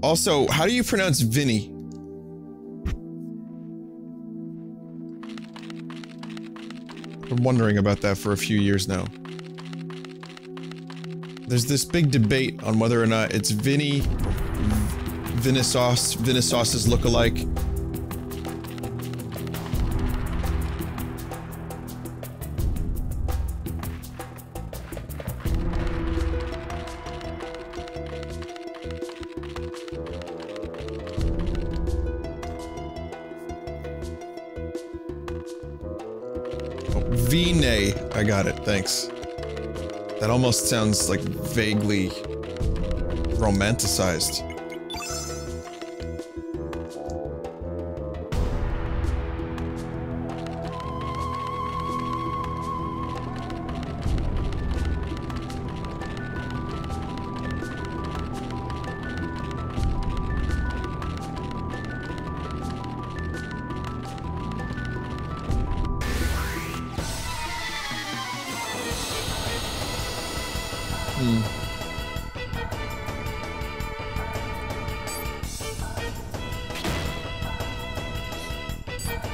Also, how do you pronounce Vinny? I've been wondering about that for a few years now. There's this big debate on whether or not it's Vinny, Vinesauce, Vinesauce's lookalike. Vinny. I got it, thanks. That almost sounds like vaguely romanticized.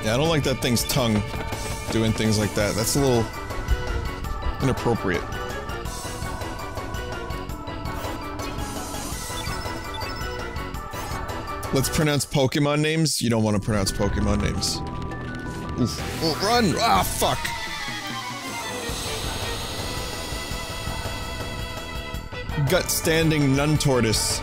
Yeah, I don't like that thing's tongue doing things like that. That's a little inappropriate. Let's pronounce Pokemon names? You don't want to pronounce Pokemon names. Oof. Oh, run! Ah, fuck! Gut-standing nun tortoise.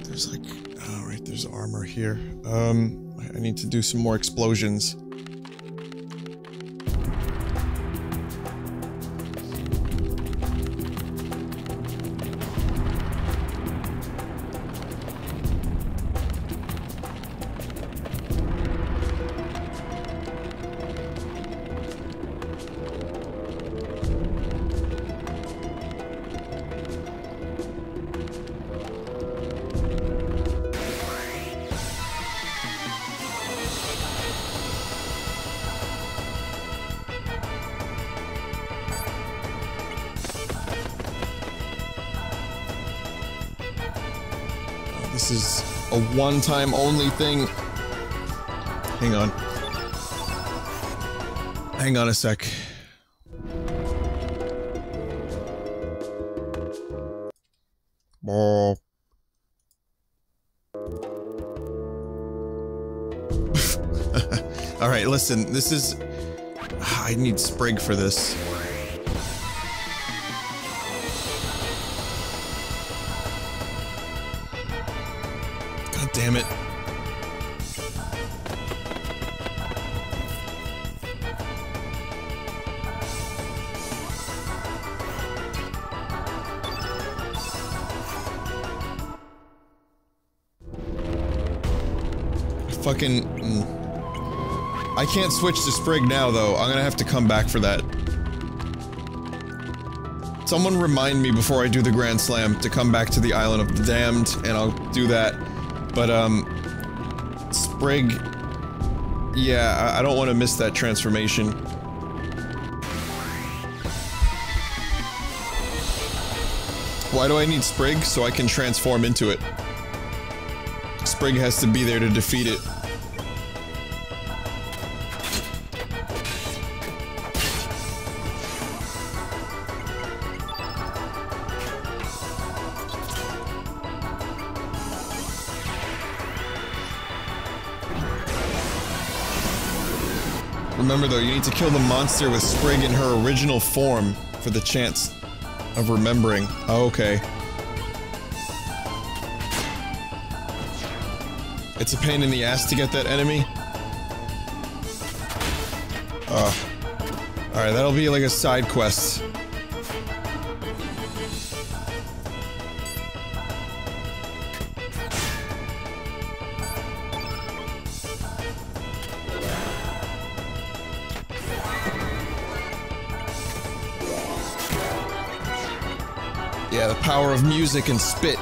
There's like, oh right, there's armor here. I need to do some more explosions. This is a one-time only thing. Hang on. Hang on a sec. Oh. Alright, listen, this is... I need Sprig for this. God damn it. Fucking... I can't switch to Sprig now, though. I'm gonna have to come back for that. Someone remind me before I do the Grand Slam to come back to the Island of the Damned, and I'll do that. But, Sprig... Yeah, I don't want to miss that transformation. Why do I need Sprig? So I can transform into it. Sprig has to be there to defeat it. Remember though, you need to kill the monster with Sprig in her original form for the chance of remembering. Oh, okay. It's a pain in the ass to get that enemy. Alright, that'll be like a side quest. Yeah, the power of music and spit.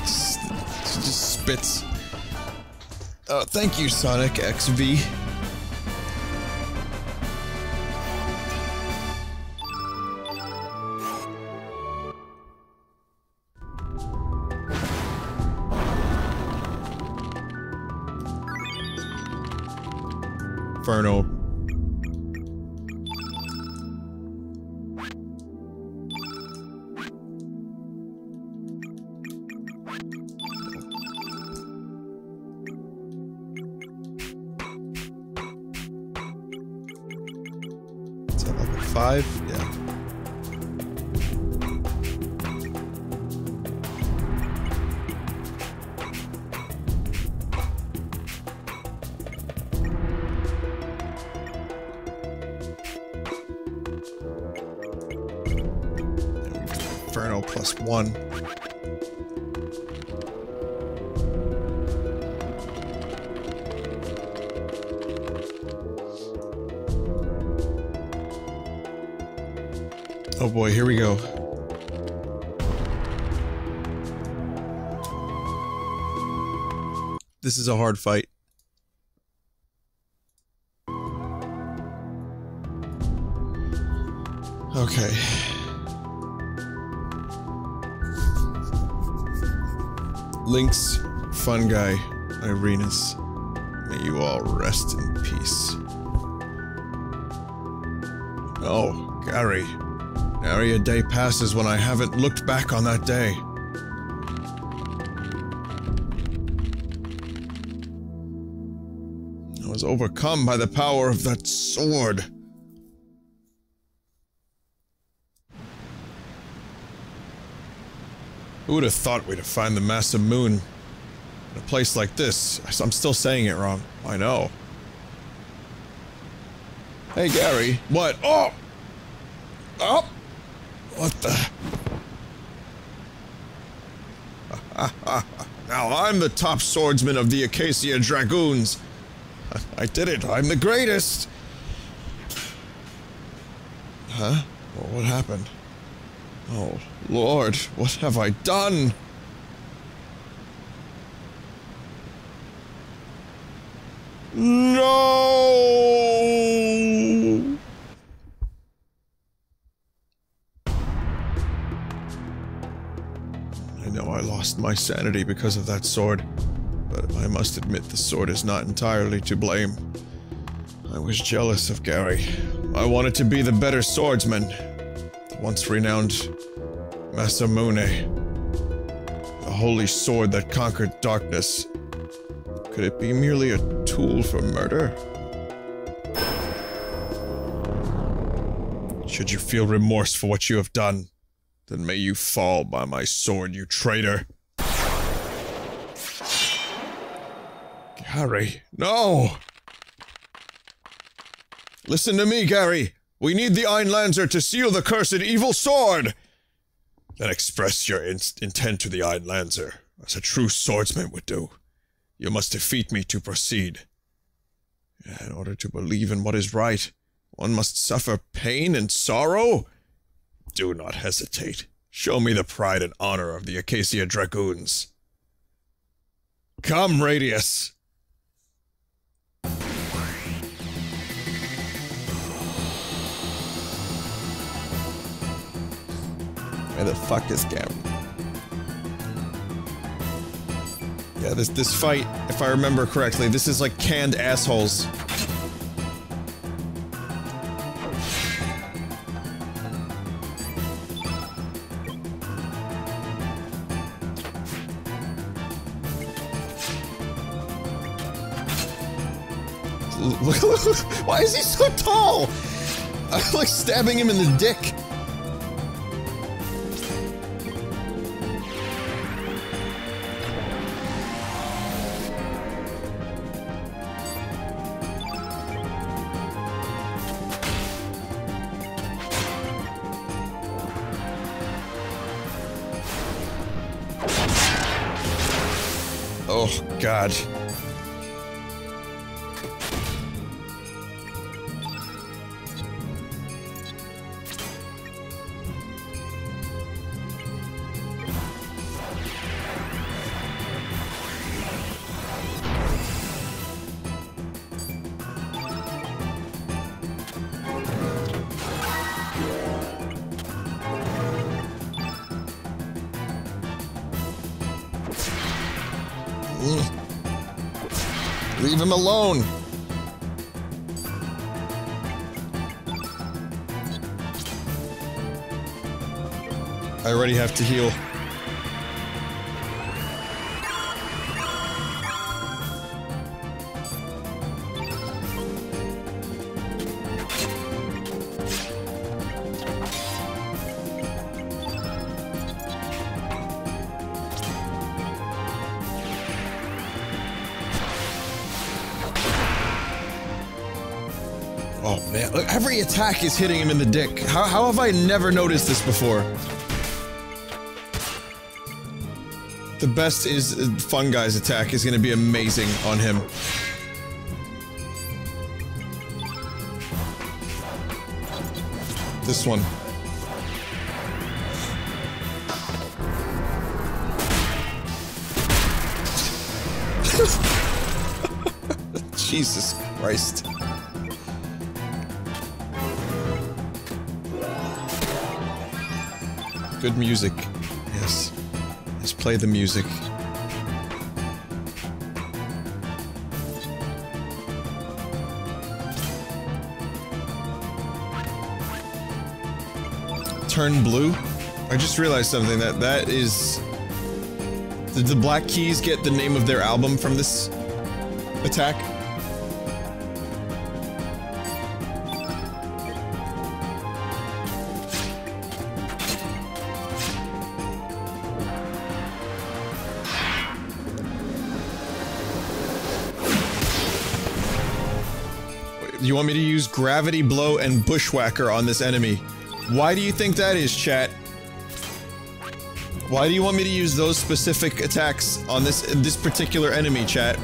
Just spits. Oh, thank you, Sonic XV. Inferno. Is that level 5? Yeah. Inferno +1. Oh boy, here we go. This is a hard fight. Okay. Lynx, Fungi, Irenus, may you all rest in peace. Oh, Gary. Nary a day passes when I haven't looked back on that day. I was overcome by the power of that sword. Who would have thought we'd have find the massive moon in a place like this? I'm still saying it wrong. I know. Hey, Gary. What? Oh! Oh! What the? Now I'm the top swordsman of the Acacia Dragoons. I did it. I'm the greatest. Huh? Well, what happened? Oh, Lord, what have I done? No! lost my sanity because of that sword, but I must admit the sword is not entirely to blame. I was jealous of Gary. I wanted to be the better swordsman. The once renowned Masamune. The holy sword that conquered darkness. Could it be merely a tool for murder? Should you feel remorse for what you have done, then may you fall by my sword, you traitor. Gary, no! Listen to me, Gary! We need the Einlanzer to seal the cursed evil sword! Then express your intent to the Einlanzer, as a true swordsman would do. You must defeat me to proceed. In order to believe in what is right, one must suffer pain and sorrow? Do not hesitate. Show me the pride and honor of the Acacia Dragoons. Come, Radius! Where the fuck is Gary? Yeah, this fight, if I remember correctly, this is like canned assholes. Why is he so tall? I'm like stabbing him in the dick. Oh, God. Leave him alone! I already have to heal. Oh man, look, every attack is hitting him in the dick. How have I never noticed this before? The best is Funguy's attack is gonna be amazing on him. This one. Jesus Christ. Good music. Yes. Let's play the music. Turn blue? I just realized something, that is... Did the Black Keys get the name of their album from this attack? You want me to use Gravity Blow and Bushwhacker on this enemy? Why do you think that is, chat? Why do you want me to use those specific attacks on this particular enemy, chat?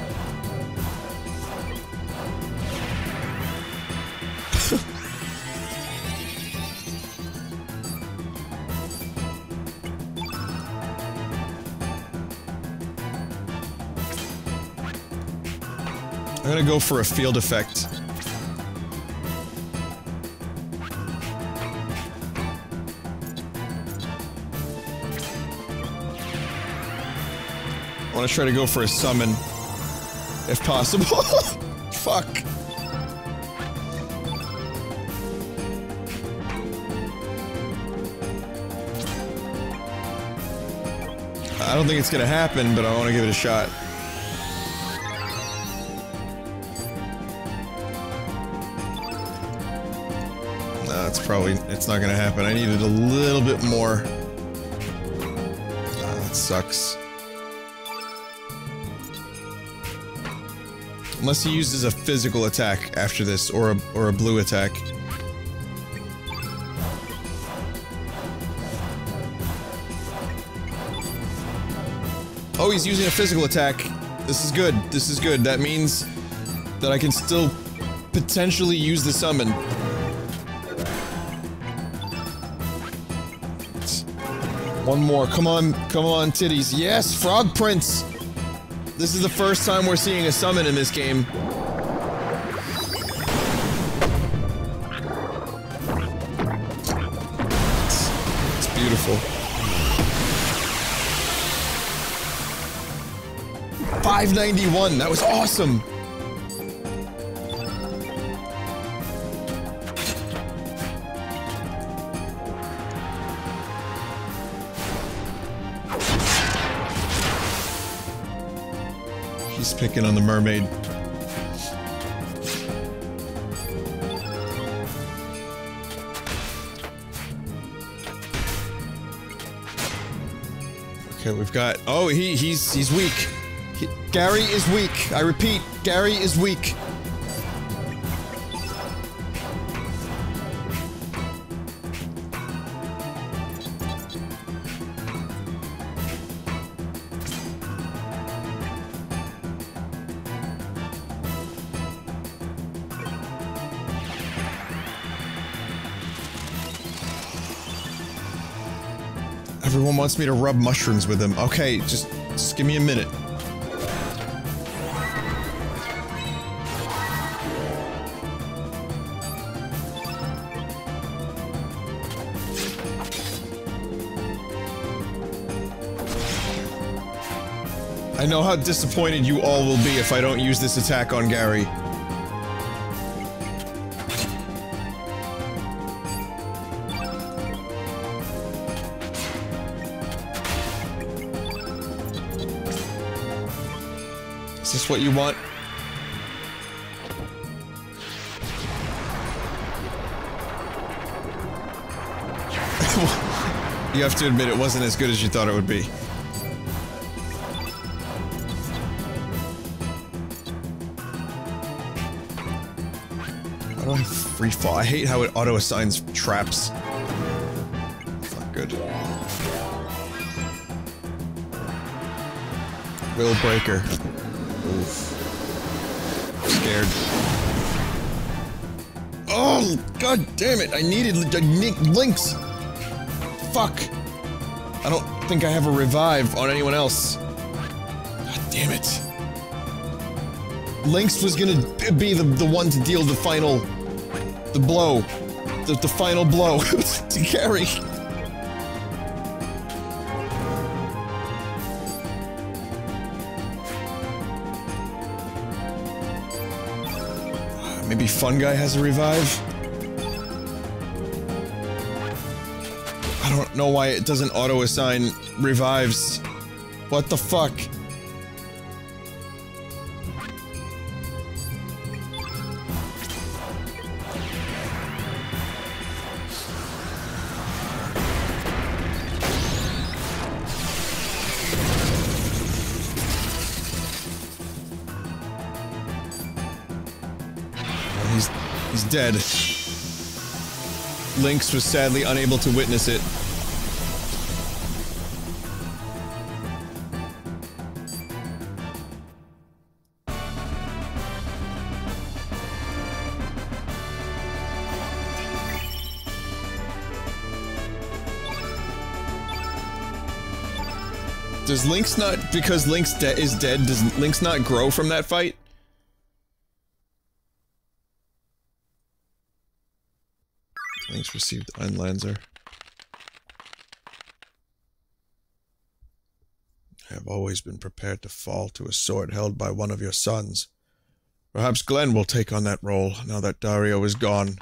I'm gonna go for a field effect. want to try to go for a summon. If possible. Fuck. I don't think it's gonna happen, but I want to give it a shot. No, it's not gonna happen. I needed a little bit more. That sucks. Unless he uses a physical attack after this, or a blue attack. Oh, he's using a physical attack. This is good. This is good. That means that I can still potentially use the summon. One more. Come on, titties. Yes, Frog Prince! This is the first time we're seeing a summon in this game. It's beautiful. 591, that was awesome! He's picking on the mermaid. Okay, we've got... Oh, he's weak. Gary is weak. I repeat, Gary is weak. Everyone wants me to rub mushrooms with him. Okay, just give me a minute. I know how disappointed you all will be if I don't use this attack on Gary. Is this what you want? You have to admit it wasn't as good as you thought it would be. How do I free fall? I hate how it auto-assigns traps. It's not good. Will Breaker. Oof. Scared. Oh, god damn it! I needed links! Fuck! I don't think I have a revive on anyone else. God damn it. Lynx was gonna be the one to deal the final... the blow. The final blow to Gary. Maybe Fun Guy has a revive? I don't know why it doesn't auto-assign revives. What the fuck? He's dead. Lynx was sadly unable to witness it. Does Lynx not, because Lynx is dead, does Lynx not grow from that fight? Lynx received Einlanzer. I have always been prepared to fall to a sword held by one of your sons. Perhaps Glenn will take on that role, now that Dario is gone.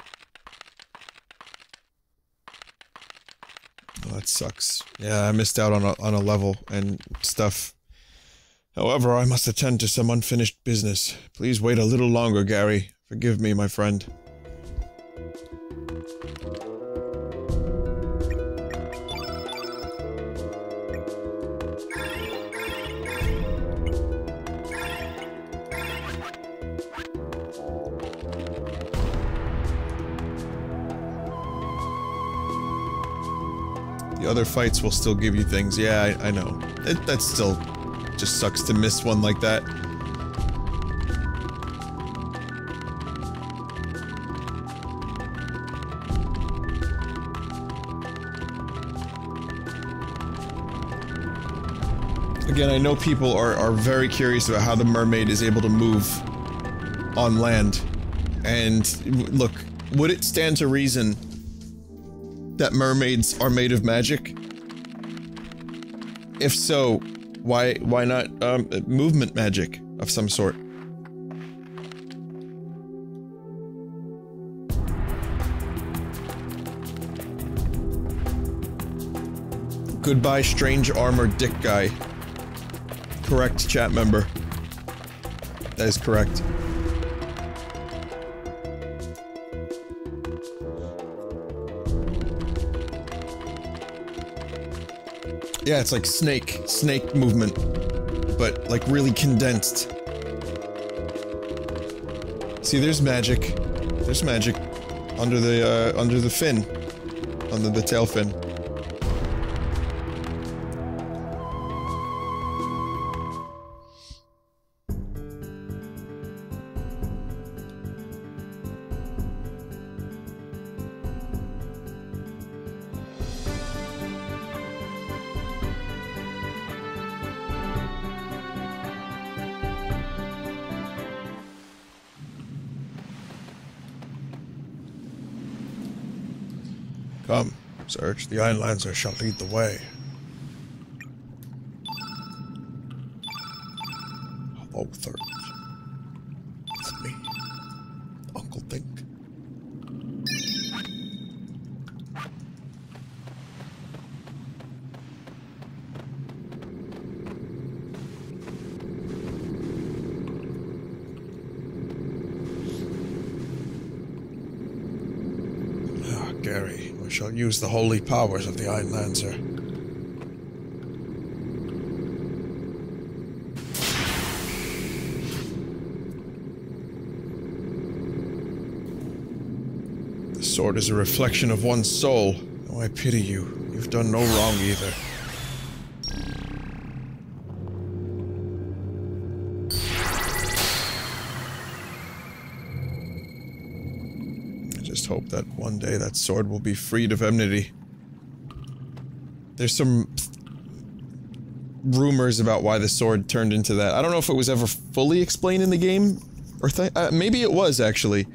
Oh, that sucks. Yeah, I missed out on a level and stuff. However, I must attend to some unfinished business. Please wait a little longer, Gary. Forgive me, my friend. The other fights will still give you things. Yeah, I know. That still just sucks to miss one like that. Again, I know people are very curious about how the mermaid is able to move on land. And look, would it stand to reason that mermaids are made of magic? If so, why not movement magic of some sort? Goodbye, strange armored dick guy. Correct, chat member. That is correct. Yeah, it's like snake movement, but like really condensed. See, there's magic. There's magic under the fin, under the tail fin. Come, Serge, the Ironlancer shall lead the way. Hello, Serge. It's me, Uncle Dink. Ah, Gary. Shall use the holy powers of the Ironlancer. The sword is a reflection of one's soul. Oh, I pity you. You've done no wrong either. Hope that one day that sword will be freed of enmity. There's some rumors about why the sword turned into that. I don't know if it was ever fully explained in the game, or maybe it was, actually.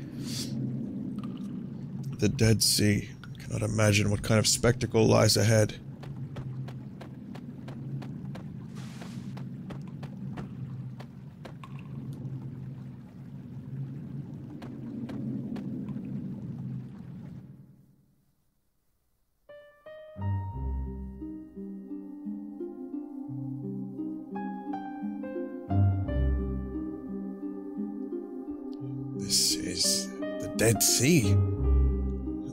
The Dead Sea. I cannot imagine what kind of spectacle lies ahead. Dead Sea.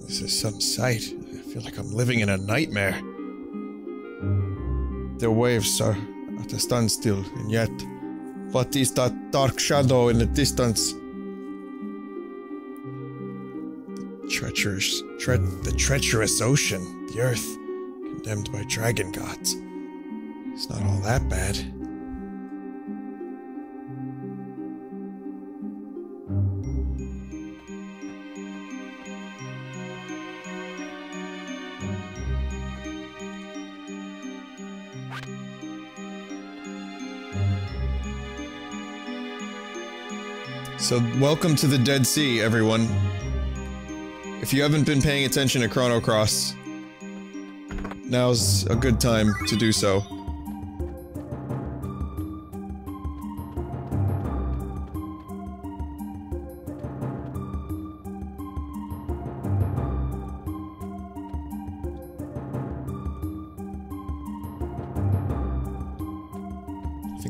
This is some sight. I feel like I'm living in a nightmare. The waves are at a standstill, and yet, what is that dark shadow in the distance? The treacherous ocean, the earth, condemned by dragon gods. It's not all that bad. So, welcome to the Dead Sea, everyone. If you haven't been paying attention to Chrono Cross, now's a good time to do so.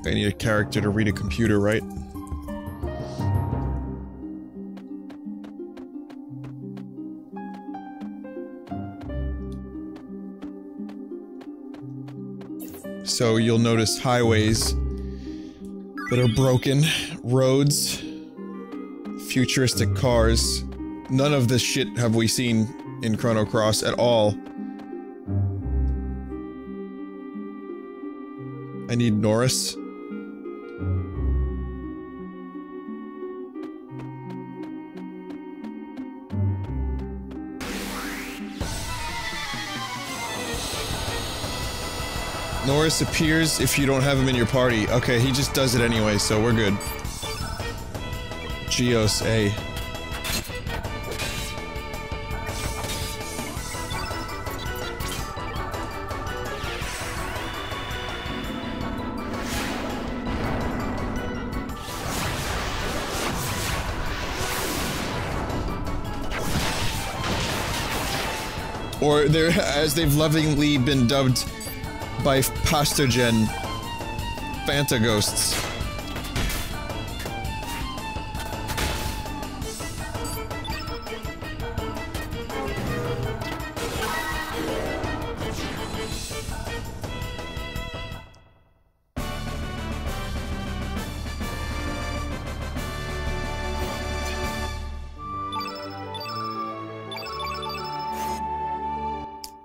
think I need a character to read a computer, right? So you'll notice highways that are broken, roads, futuristic cars. None of this shit have we seen in Chrono Cross at all. I need Norris. Norris appears if you don't have him in your party. Okay, he just does it anyway, so we're good. Geos A. Or they're, as they've lovingly been dubbed by Pastogen, Fanta Ghosts.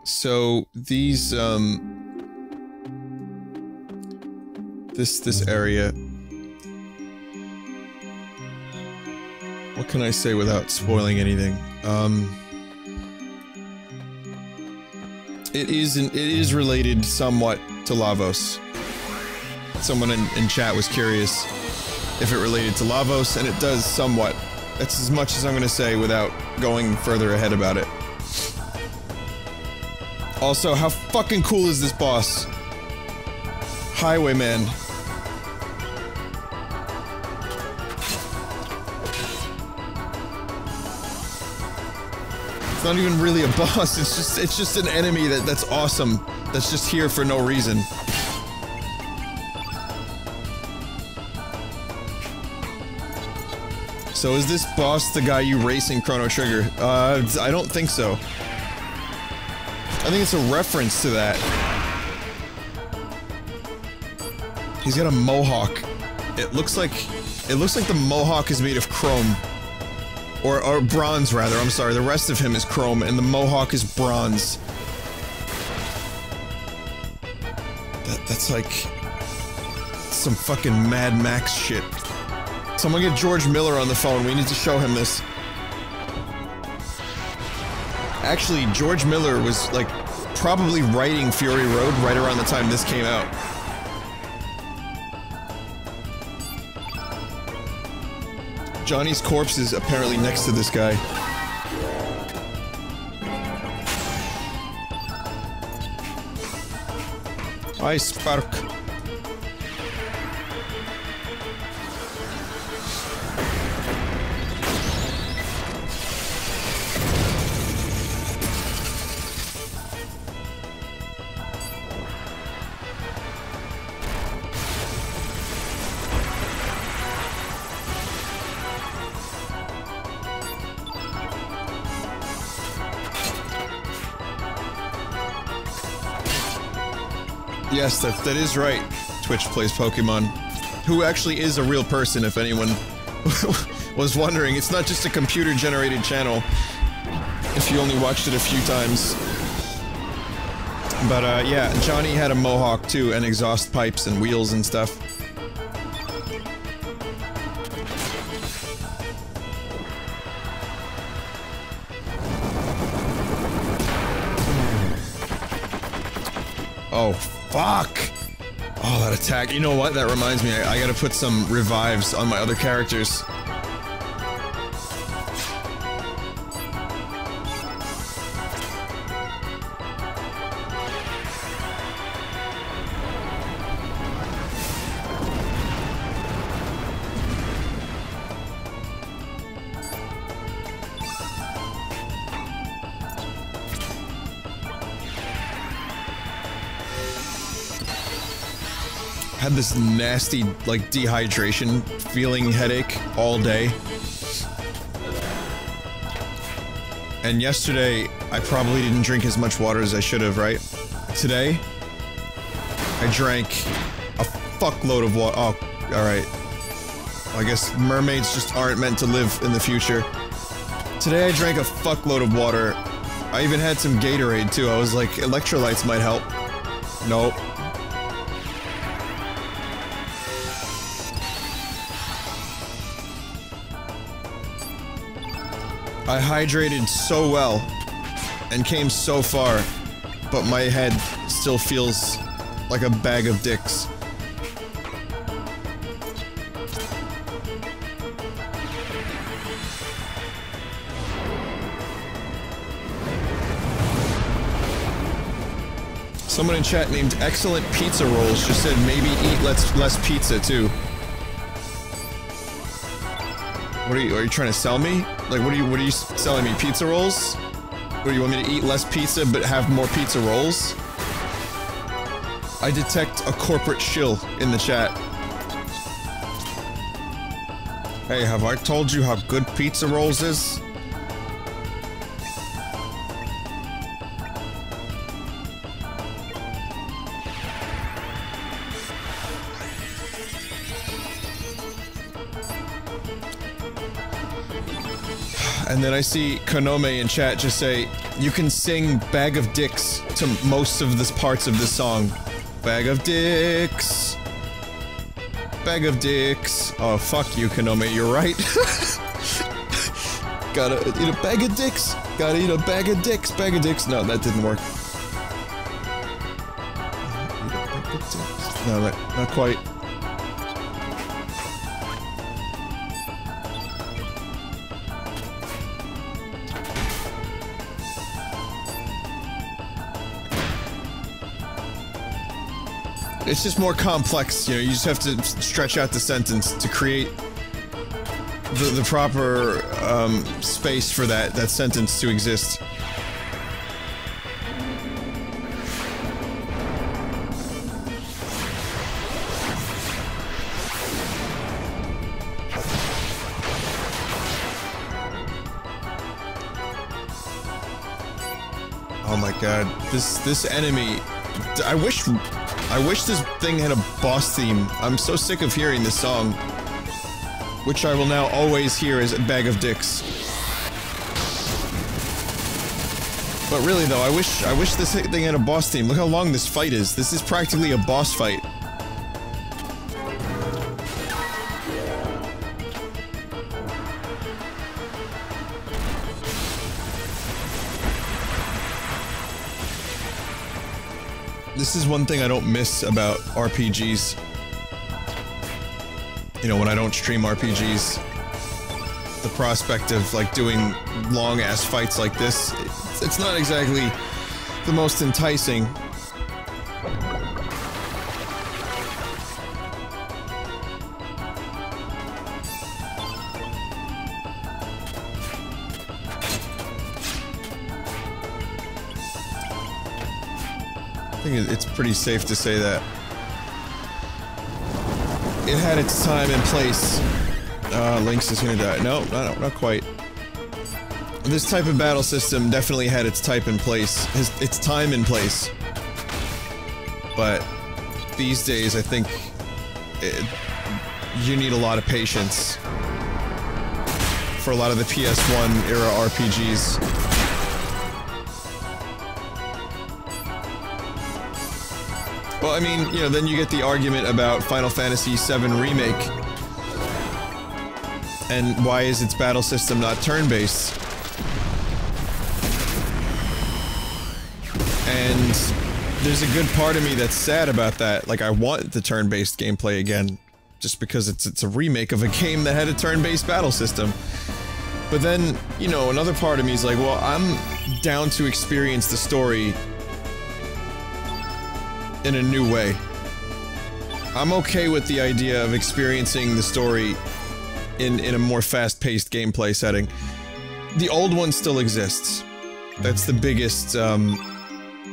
So, these, this area... What can I say without spoiling anything? It is related somewhat to Lavos. Someone in chat was curious if it related to Lavos, and it does somewhat. That's as much as I'm gonna say without going further ahead about it. Also, how fucking cool is this boss? Highwayman. It's not even really a boss, it's just an enemy that's awesome. That's just here for no reason. So is this boss the guy you race in Chrono Trigger? I don't think so. I think it's a reference to that. He's got a mohawk. It looks like the mohawk is made of chrome. Or bronze, rather. I'm sorry, the rest of him is chrome, and the mohawk is bronze. That's like... some fucking Mad Max shit. Someone get George Miller on the phone, we need to show him this. Actually, George Miller was, like, probably writing Fury Road right around the time this came out. Johnny's corpse is apparently next to this guy. Hi, Spark. Yes, that is right. Twitch plays Pokemon. Who actually is a real person, if anyone was wondering. It's not just a computer-generated channel, if you only watched it a few times. But, yeah, Johnny had a mohawk, too, and exhaust pipes and wheels and stuff. Oh, fuck! Oh, that attack. You know what? That reminds me, I gotta put some revives on my other characters. had this nasty, like, dehydration feeling headache all day. And yesterday, I probably didn't drink as much water as I should have, right? Today, I drank a fuckload of water. Oh, alright. I guess mermaids just aren't meant to live in the future. Today I drank a fuckload of water. I even had some Gatorade too. I was like, electrolytes might help. Nope. I hydrated so well and came so far, but my head still feels like a bag of dicks. Someone in chat named Excellent Pizza Rolls just said maybe eat less pizza too. What are you trying to sell me? Like what are you selling me? Pizza rolls? Or you want me to eat less pizza but have more pizza rolls? I detect a corporate shill in the chat. Hey, have I told you how good pizza rolls is? And then I see Konome in chat just say, you can sing Bag of Dicks to most of the parts of this song. Bag of Dicks. Bag of Dicks. Oh, fuck you, Konome, you're right. Gotta eat a bag of dicks. Gotta eat a bag of dicks. Bag of dicks. No, that didn't work. No, not quite. It's just more complex, you know, you just have to stretch out the sentence to create the proper, space for that sentence to exist. Oh my god, this enemy, I wish this thing had a boss theme. I'm so sick of hearing this song. Which I will now always hear as a bag of dicks. But really though, I wish this thing had a boss theme. Look how long this fight is. This is practically a boss fight. This is one thing I don't miss about RPGs. You know, when I don't stream RPGs. The prospect of, like, doing long-ass fights like this, it's not exactly the most enticing. I think it's pretty safe to say that it had its time and place. Lynx is gonna die. No, not quite. This type of battle system definitely had its type and place, its time and place. But these days, I think you need a lot of patience for a lot of the PS1 era RPGs. Well, I mean, you know, then you get the argument about Final Fantasy VII Remake. And why is its battle system not turn-based? And there's a good part of me that's sad about that. Like, I want the turn-based gameplay again, just because it's a remake of a game that had a turn-based battle system. But then, you know, another part of me is like, well, I'm down to experience the story in a new way. I'm okay with the idea of experiencing the story in a more fast-paced gameplay setting. The old one still exists. That's the biggest,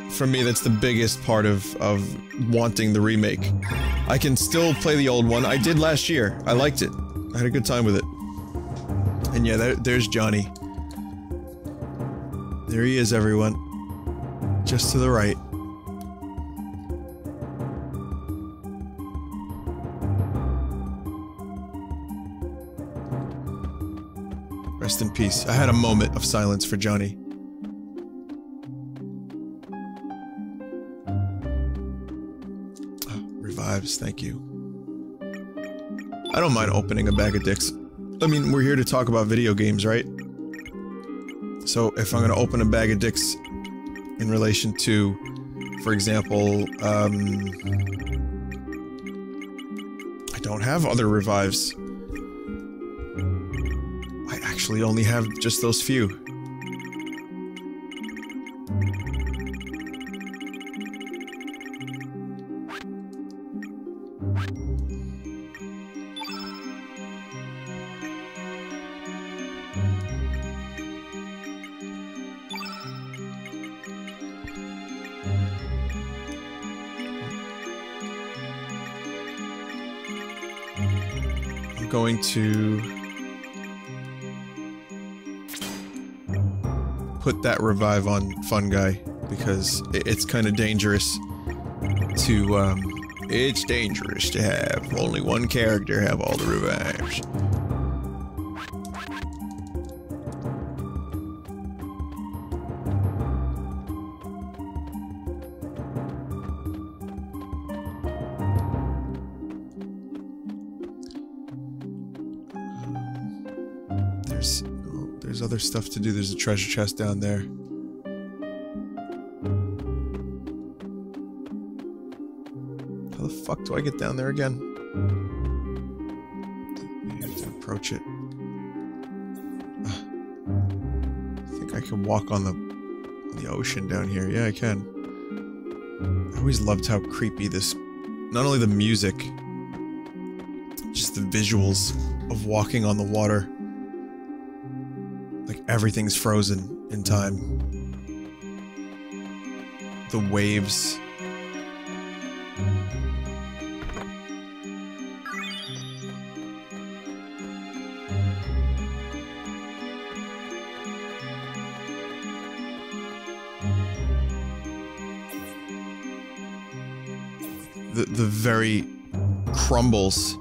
for me, that's the biggest part of wanting the remake. I can still play the old one. I did last year. I liked it. I had a good time with it. And yeah, there's Johnny. There he is, everyone. Just to the right. Rest in peace. I had a moment of silence for Johnny. Oh, revives, thank you. I don't mind opening a bag of dicks. I mean, we're here to talk about video games, right? So, if I'm gonna open a bag of dicks in relation to, for example, I don't have other revives. I actually only have just those few. Going to put that revive on Fun Guy because it's kind of dangerous to it's dangerous to have only one character have all the revives. There's other stuff to do. There's a treasure chest down there. How the fuck do I get down there again? I have to approach it. I think I can walk on the ocean down here. Yeah, I can. I always loved how creepy this... Not only the music, just the visuals of walking on the water. Like, everything's frozen in time. The waves. The very crumbles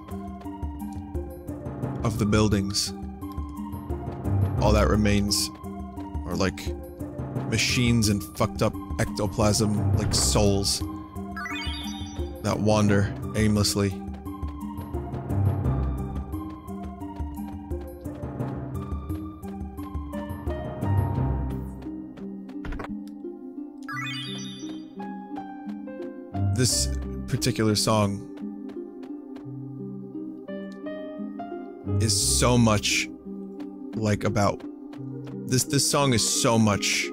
of the buildings. All that remains are like machines and fucked up ectoplasm, like souls that wander aimlessly. This particular song is so much like about this song is so much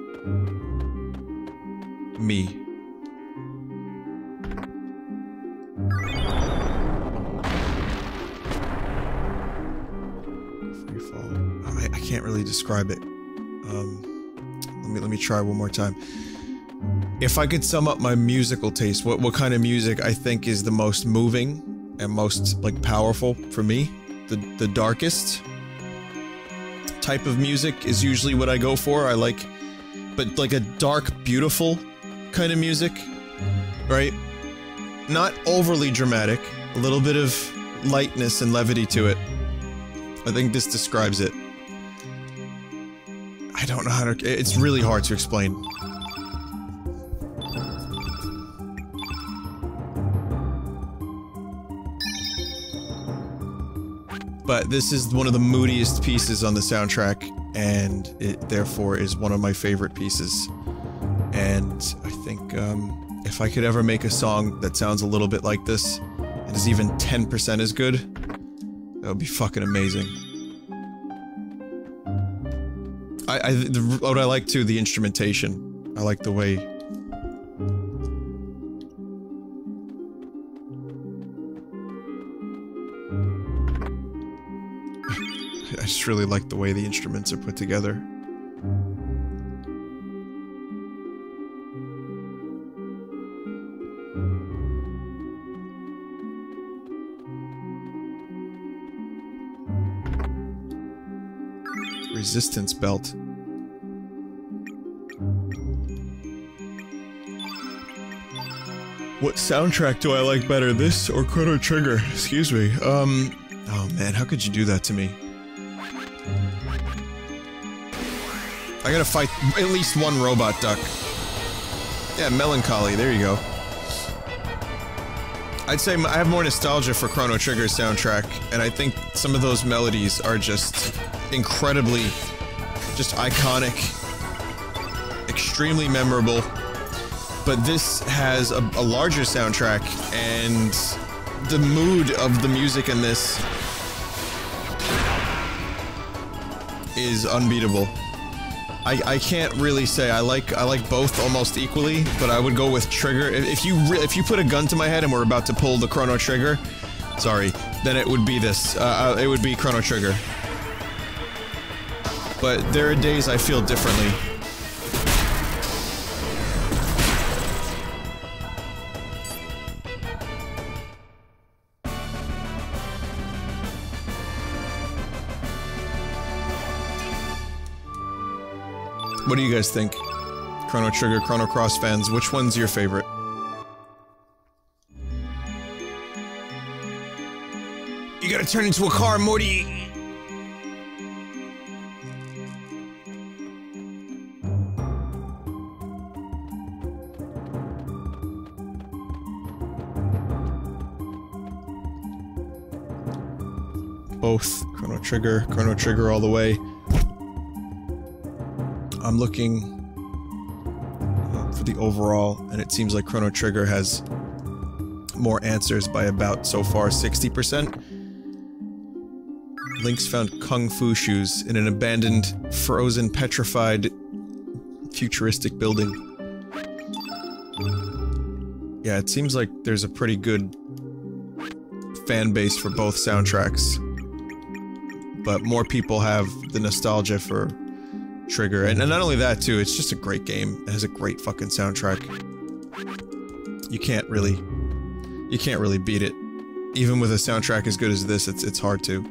me. Free fall. I can't really describe it. Let me try one more time. If I could sum up my musical taste, what kind of music I think is the most moving and most like powerful for me, the darkest type of music is usually what I go for. I like, but like a dark, beautiful kind of music, right? Not overly dramatic, a little bit of lightness and levity to it. I think this describes it. I don't know how to, it's really hard to explain. But this is one of the moodiest pieces on the soundtrack, and it therefore is one of my favorite pieces. And I think if I could ever make a song that sounds a little bit like this, and is even 10% as good, that would be fucking amazing. What I like too, the instrumentation. I like the way... I just really like the way the instruments are put together. Resistance belt. What soundtrack do I like better, this or Chrono Trigger? Excuse me. Oh man, how could you do that to me? I gotta fight at least one robot duck. Yeah, Melancholy, there you go. I'd say I have more nostalgia for Chrono Trigger's soundtrack, and I think some of those melodies are just incredibly, just iconic, extremely memorable. But this has a larger soundtrack, and the mood of the music in this is unbeatable. I can't really say I like both almost equally, but I would go with Trigger. If you put a gun to my head and we're about to pull the Chrono Trigger, sorry, then it would be this. It would be Chrono Trigger. But there are days I feel differently. What do you guys think? Chrono Trigger, Chrono Cross fans, which one's your favorite? You gotta turn into a car, Morty! Both. Chrono Trigger all the way. I'm looking for the overall, and it seems like Chrono Trigger has more answers by about, so far, 60%. Link's found Kung Fu shoes in an abandoned, frozen, petrified, futuristic building. Yeah, it seems like there's a pretty good fan base for both soundtracks. But more people have the nostalgia for Trigger, and not only that too, it's just a great game. It has a great fucking soundtrack. You can't really beat it. Even with a soundtrack as good as this, it's hard to.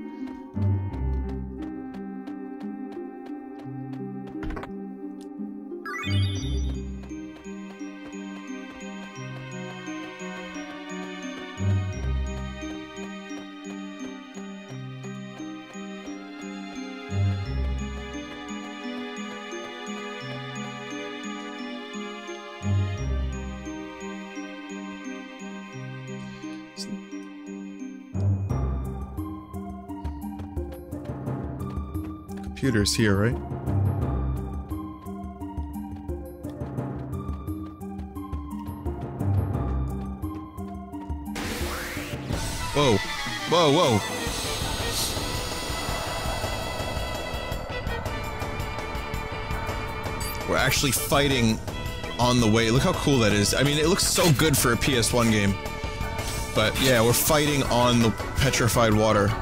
Computer's here, right? Whoa. Whoa, whoa. We're actually fighting on the way. Look how cool that is. I mean, it looks so good for a PS1 game. But yeah, we're fighting on the petrified water.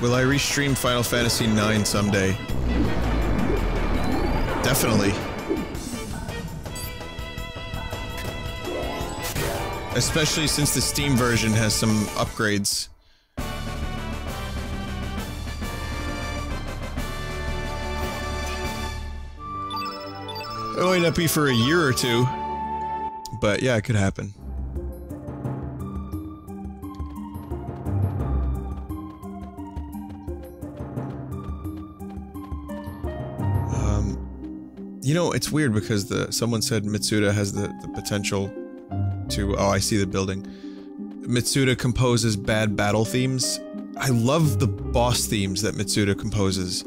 Will I restream Final Fantasy IX someday? Definitely. Especially since the Steam version has some upgrades. It might not be for a year or two, but yeah, it could happen. You know, it's weird because someone said Mitsuda has the potential to... Oh, I see the building. Mitsuda composes bad battle themes. I love the boss themes that Mitsuda composes,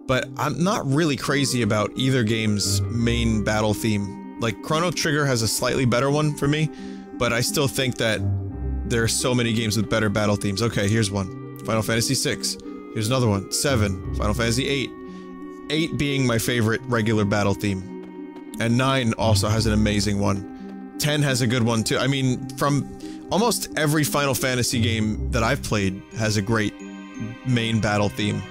but I'm not really crazy about either game's main battle theme. Like, Chrono Trigger has a slightly better one for me, but I still think that there are so many games with better battle themes. Okay, here's one. Final Fantasy VI. Here's another one. 7. Final Fantasy 8. 8 being my favorite regular battle theme. And 9 also has an amazing one. 10 has a good one too. I mean, from almost every Final Fantasy game that I've played has a great main battle theme.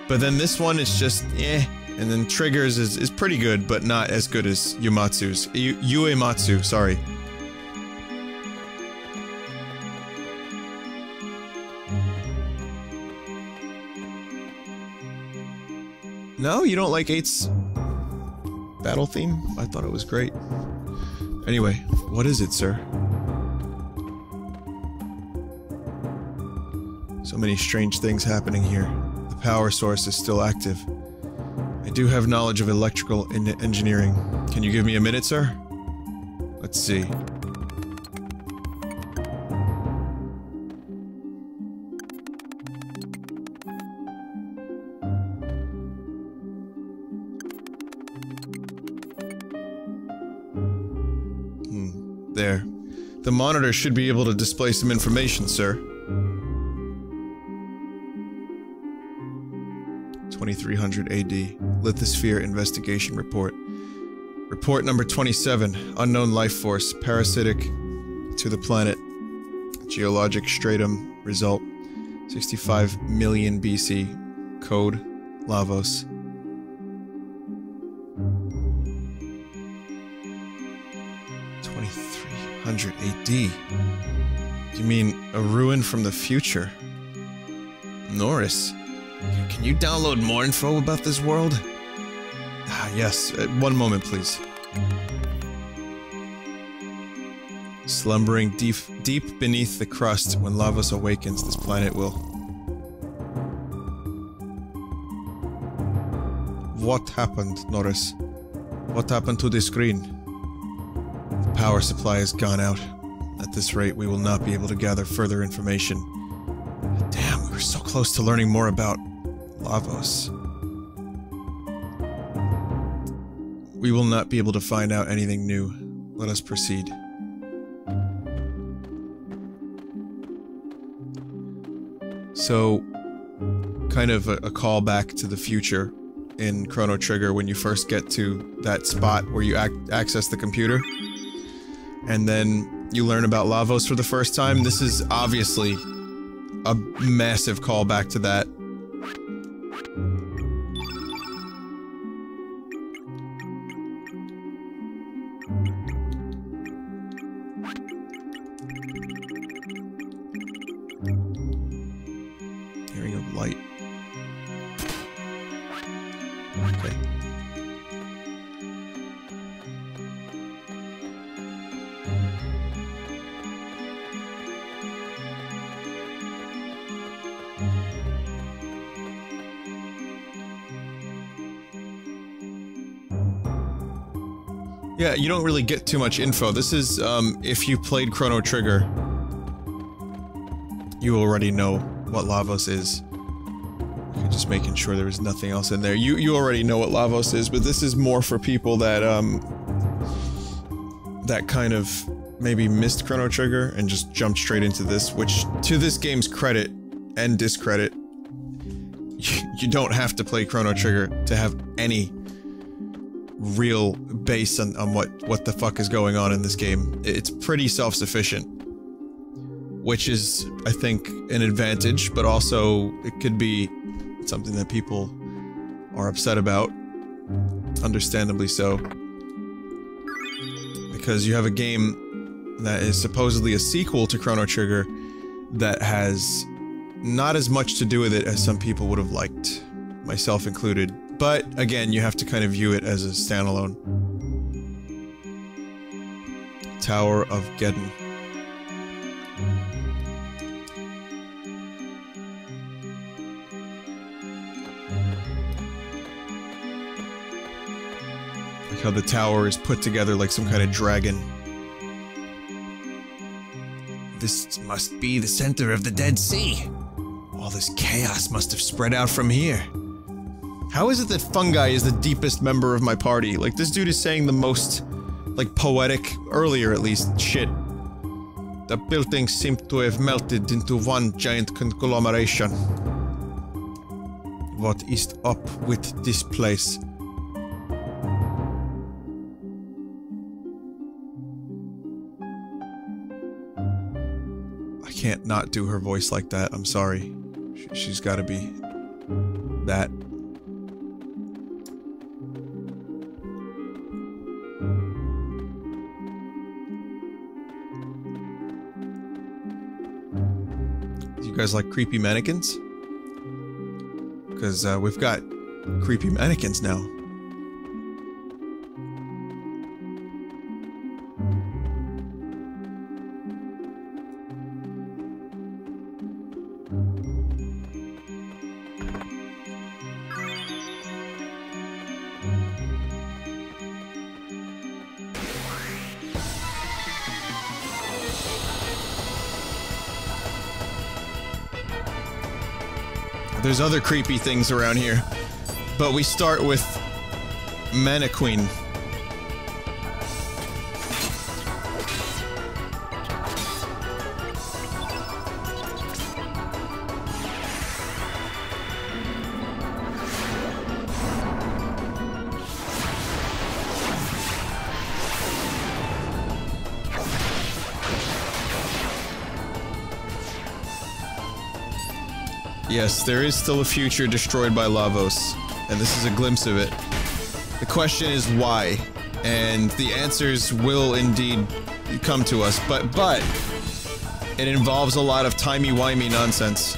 But then this one is just, eh. And then Trigger's is pretty good, but not as good as Uematsu's. Uematsu, sorry. No, you don't like 8's battle theme? I thought it was great. Anyway, what is it, sir? So many strange things happening here. The power source is still active. I do have knowledge of electrical engineering. Can you give me a minute, sir? Let's see. There. The monitor should be able to display some information, sir. 2300 AD. Lithosphere Investigation Report. Report number 27. Unknown life force. Parasitic to the planet. Geologic stratum. Result. 65 million BC. Code. Lavos. AD. You mean a ruin from the future? Norris, can you download more info about this world? Ah, yes. One moment, please. Slumbering deep beneath the crust, when Lavos awakens, this planet will... What happened, Norris? What happened to the screen? Power supply has gone out. At this rate, we will not be able to gather further information. Damn, we were so close to learning more about Lavos. We will not be able to find out anything new. Let us proceed. So, kind of a callback to the future in Chrono Trigger when you first get to that spot where you access the computer. And then you learn about Lavos for the first time. This is obviously a massive callback to that. Hearing of light. Okay. Yeah, you don't really get too much info. This is, if you played Chrono Trigger, you already know what Lavos is. Okay, just making sure there was nothing else in there. You already know what Lavos is, but this is more for people that, that kind of maybe missed Chrono Trigger and just jumped straight into this, which, to this game's credit and discredit, you don't have to play Chrono Trigger to have any real base on what the fuck is going on in this game. It's pretty self-sufficient, which is, I think, an advantage, but also it could be something that people are upset about, understandably so, because you have a game that is supposedly a sequel to Chrono Trigger that has not as much to do with it as some people would have liked, myself included. But, again, you have to kind of view it as a standalone. Tower of Geddon. Like how the tower is put together like some kind of dragon. This must be the center of the Dead Sea. All this chaos must have spread out from here. How is it that fungi is the deepest member of my party? Like, this dude is saying the most, like, poetic, earlier at least, shit. The buildings seem to have melted into one giant conglomeration. what is up with this place. I can't not do her voice like that, I'm sorry. She's gotta be that. You guys like creepy mannequins? Because we've got creepy mannequins now. There's other creepy things around here, but we start with Mannequin. Yes, there is still a future destroyed by Lavos, and this is a glimpse of it. The question is why, and the answers will indeed come to us, but it involves a lot of timey-wimey nonsense.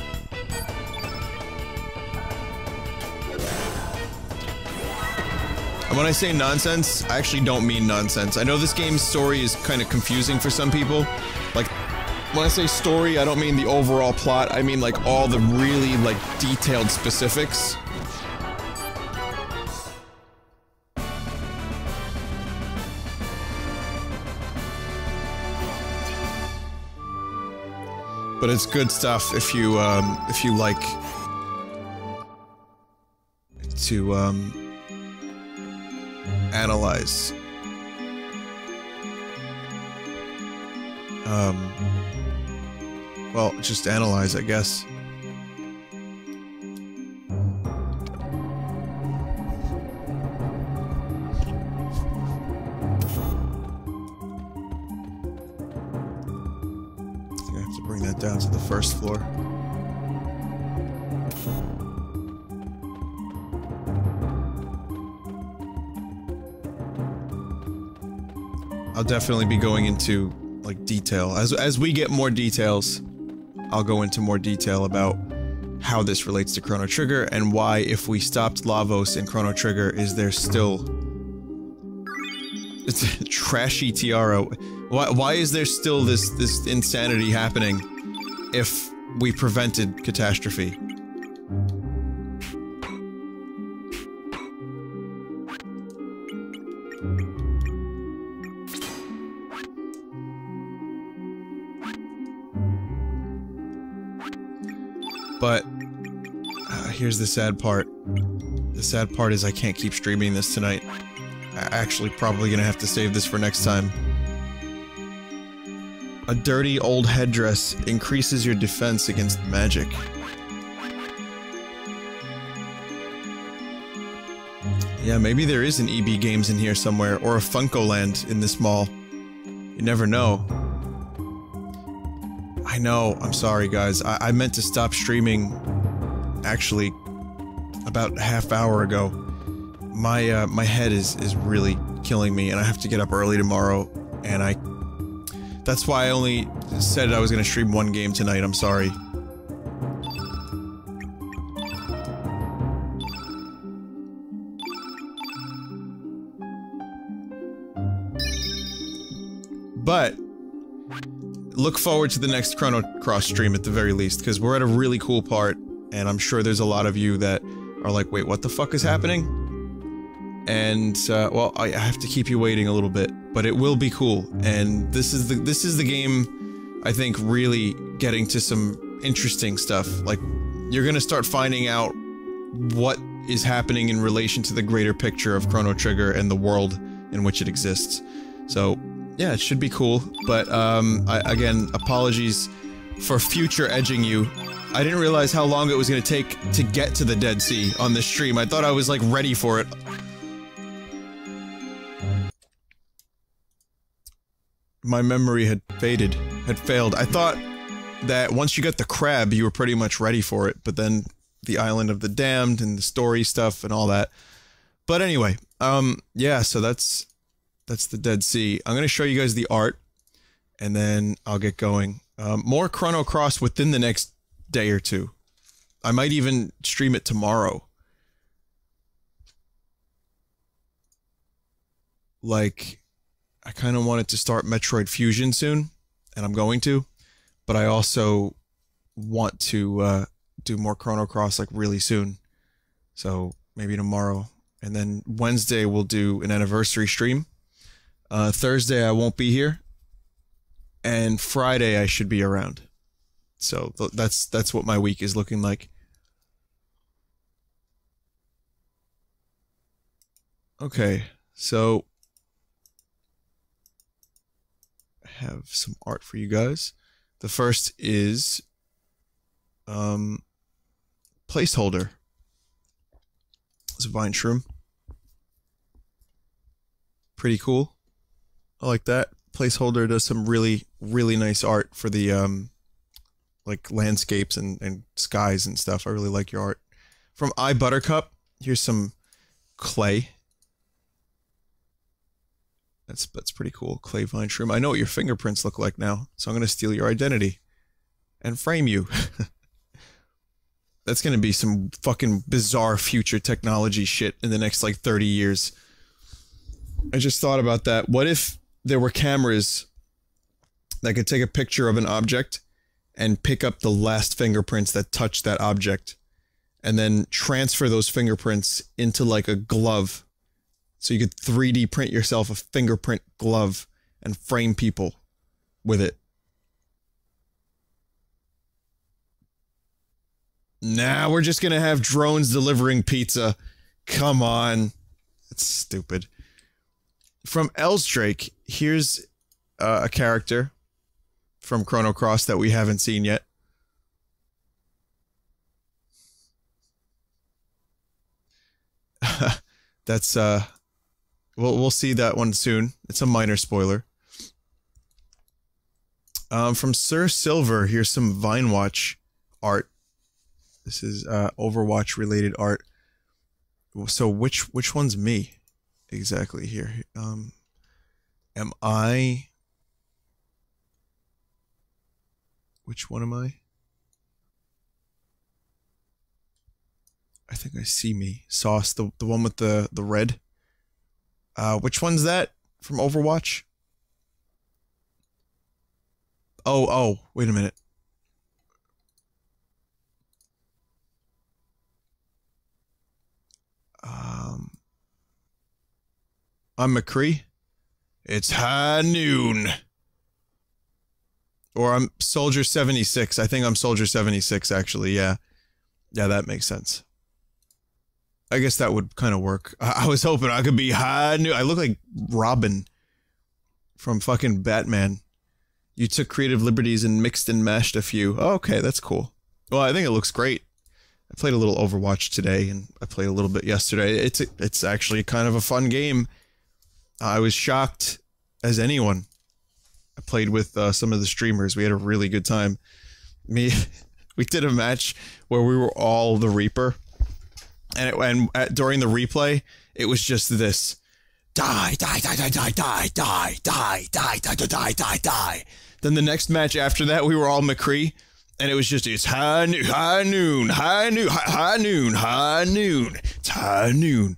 And when I say nonsense, I actually don't mean nonsense. I know this game's story is kind of confusing for some people. Like, when I say story, I don't mean the overall plot, I mean like all the really like detailed specifics. But it's good stuff if you like to analyze. Well, just analyze, I guess. I have to bring that down to the first floor. I'll definitely be going into, like, detail. As we get more details, I'll go into more detail about how this relates to Chrono Trigger and why, if we stopped Lavos in Chrono Trigger, is there still... It's a trashy tiara. Why is there still this insanity happening if we prevented catastrophe? But, here's the sad part. The sad part is I can't keep streaming this tonight. I'm actually probably gonna have to save this for next time. A dirty old headdress increases your defense against magic. Yeah, maybe there is an EB Games in here somewhere, or a Funkoland in this mall. You never know. I know, I'm sorry guys, I meant to stop streaming, actually, about a half hour ago. My, my head is really killing me, and I have to get up early tomorrow, and that's why I only said I was gonna stream one game tonight, I'm sorry. But look forward to the next Chrono Cross stream at the very least, because we're at a really cool part, and I'm sure there's a lot of you that are like, wait, what the fuck is happening? And, well, I have to keep you waiting a little bit, but it will be cool, and this is the game, I think, really getting to some interesting stuff. Like, you're gonna start finding out what is happening in relation to the greater picture of Chrono Trigger and the world in which it exists. So, yeah, it should be cool, but, again, apologies for future edging you. I didn't realize how long it was gonna take to get to the Dead Sea on this stream. I thought I was, like, ready for it. My memory had failed. I thought that once you got the crab, you were pretty much ready for it, but then the Island of the Damned and the story stuff and all that. But anyway, yeah, so that's the Dead Sea. I'm gonna show you guys the art, and then I'll get going. More Chrono Cross within the next day or two. I might even stream it tomorrow. Like, I kind of wanted to start Metroid Fusion soon, and I'm going to, but I also want to do more Chrono Cross like really soon. So maybe tomorrow. And then Wednesday we'll do an anniversary stream. Thursday I won't be here. And Friday I should be around. So that's what my week is looking like. Okay, so I have some art for you guys. The first is placeholder. It's a vine shroom. Pretty cool. I like that. Placeholder does some really nice art for the like landscapes and skies and stuff. I really like your art. From iButtercup, here's some clay. That's pretty cool. Clay vine shroom. I know what your fingerprints look like now, so I'm gonna steal your identity and frame you. That's gonna be some fucking bizarre future technology shit in the next like 30 years. I just thought about that. What if there were cameras that could take a picture of an object and pick up the last fingerprints that touch that object, and then transfer those fingerprints into like a glove, so you could 3D print yourself a fingerprint glove and frame people with it. Nah, we're just gonna have drones delivering pizza. Come on. That's stupid. From Elsdrake, here's a character from Chrono Cross that we haven't seen yet. That's, we'll see that one soon. It's a minor spoiler. From Sir Silver, here's some Vinewatch art. This is, Overwatch-related art. So which one's me? Exactly here. Am I... Which one am I? I think I see me. Sauce, the one with the red. Which one's that from Overwatch? Oh, wait a minute. I'm McCree. It's high noon. Or I'm Soldier 76. I think I'm Soldier 76, actually, yeah. Yeah, that makes sense. I guess that would kind of work. I was hoping I could be high noon. I look like Robin from fucking Batman. You took creative liberties and mixed and mashed a few. Oh, okay, that's cool. Well, I think it looks great. I played a little Overwatch today, and I played a little bit yesterday. It's actually kind of a fun game. I was shocked as anyone. I played with some of the streamers. We had a really good time. We did a match where we were all the Reaper, and during the replay, it was just this: die, die, die, die, die, die, die, die, die, die, die, die, die. Then the next match after that, we were all McCree, and it was just it's high noon, high noon, high noon, high noon, high noon. It's high noon.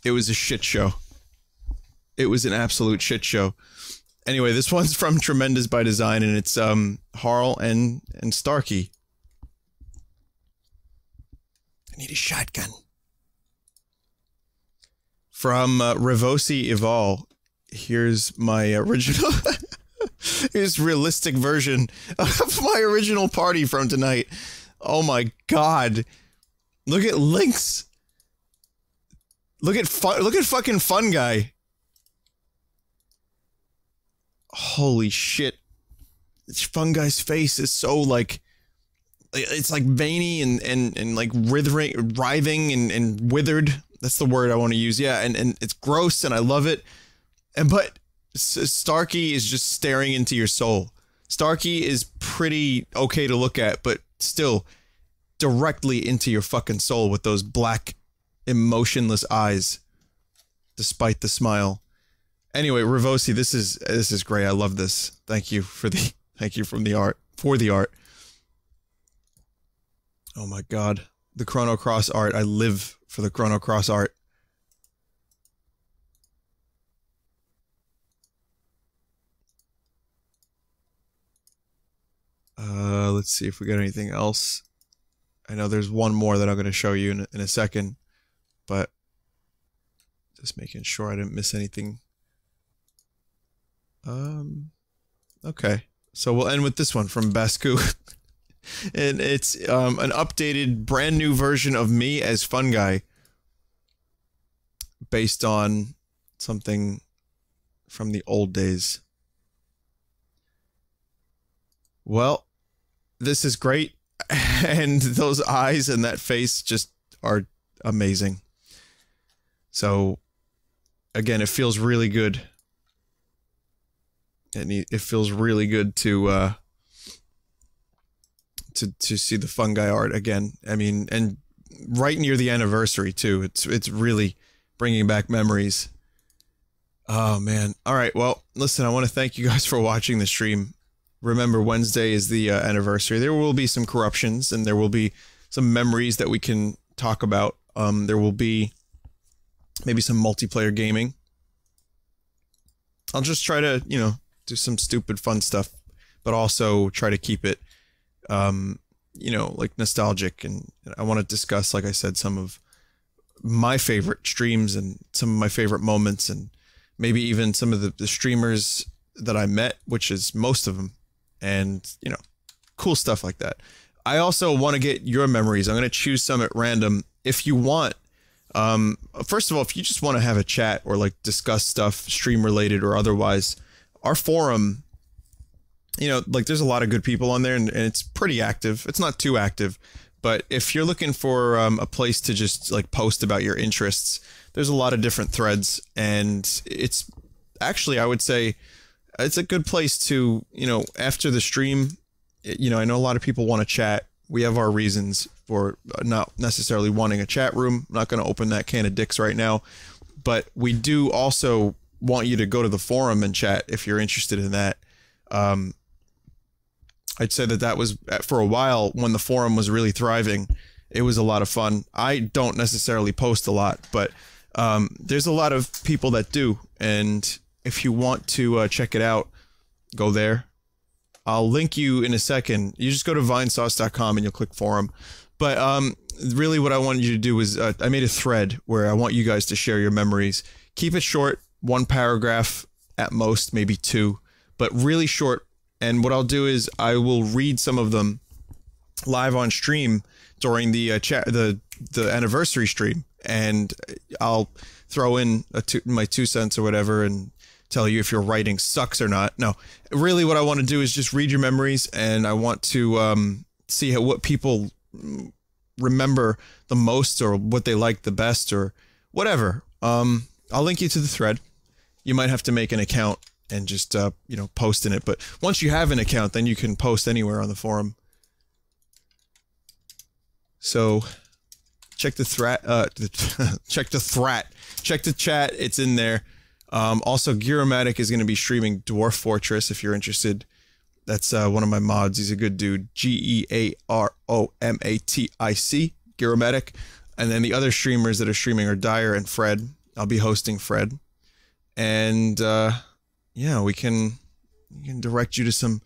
It was a shit show. It was an absolute shit show. Anyway, this one's from Tremendous by Design, and it's Harl and Starkey. I need a shotgun. From Revosi Evol, here's my original... here's realistic version of my original party from tonight. Oh my god. Look at Lynx. Look at fucking Fun Guy. Holy shit. Funguy's face is so like, it's like veiny and like writhing and withered. That's the word I want to use. Yeah, and it's gross and I love it. But Starkey is just staring into your soul. Starkey is pretty okay to look at, but still directly into your fucking soul with those black, emotionless eyes, despite the smile. Anyway, Rivosi, this is great. I love this. Thank you for the for the art. Oh my god, the Chrono Cross art. I live for the Chrono Cross art. Let's see if we got anything else. I know there's one more that I'm going to show you in a second, but just making sure I didn't miss anything. Okay. So we'll end with this one from Basku. And it's an updated, brand new version of me as Funguy, based on something from the old days. Well, this is great, and those eyes and that face just are amazing. So, again, it feels really good. And it feels really good to see the Funguy art again. I mean, and right near the anniversary too. It's really bringing back memories. Oh man. All right. Well, listen, I want to thank you guys for watching the stream. Remember, Wednesday is the anniversary. There will be some corruptions and there will be some memories that we can talk about. There will be maybe some multiplayer gaming. I'll just try to, you know, do some stupid fun stuff, but also try to keep it, you know, like nostalgic. And I want to discuss, like I said, some of my favorite streams and some of my favorite moments, and maybe even some of the streamers that I met, which is most of them, and, you know, cool stuff like that. I also want to get your memories. I'm going to choose some at random. If you want, first of all, if you just want to have a chat or like discuss stuff stream related or otherwise, our forum, you know, like there's a lot of good people on there, and it's pretty active. It's not too active, but if you're looking for a place to just like post about your interests, there's a lot of different threads, and it's actually, I would say, it's a good place to, you know, after the stream, you know, I know a lot of people want to chat. We have our reasons for not necessarily wanting a chat room. I'm not going to open that can of dicks right now, but we do also want you to go to the forum and chat if you're interested in that. I'd say that was, for a while, when the forum was really thriving, it was a lot of fun. I don't necessarily post a lot, but there's a lot of people that do, and if you want to check it out, go there. I'll link you in a second. You just go to vinesauce.com and you'll click forum. But really what I wanted you to do is, I made a thread where I want you guys to share your memories. Keep it short, 1 paragraph at most, maybe 2, but really short. And what I'll do is I will read some of them live on stream during the the anniversary stream, and I'll throw in my 2 cents or whatever and tell you if your writing sucks or not. No, really what I want to do is just read your memories, and I want to see what people remember the most, or what they like the best, or whatever. I'll link you to the thread. You might have to make an account and just, you know, post in it. But once you have an account, then you can post anywhere on the forum. So check the threat, check the chat. It's in there. Also, Gearomatic is going to be streaming Dwarf Fortress if you're interested. That's one of my mods. He's a good dude. Gearomatic, Gearomatic. And then the other streamers that are streaming are Dyer and Fred. I'll be hosting Fred. And yeah, we can direct you to some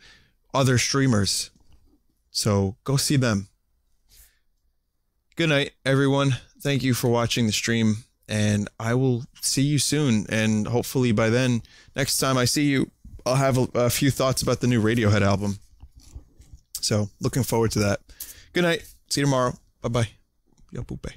other streamers. So go see them. Good night, everyone. Thank you for watching the stream, and I will see you soon. And hopefully by then, next time I see you, I'll have a few thoughts about the new Radiohead album. So looking forward to that. Good night. See you tomorrow. Bye-bye. Yo, poopé.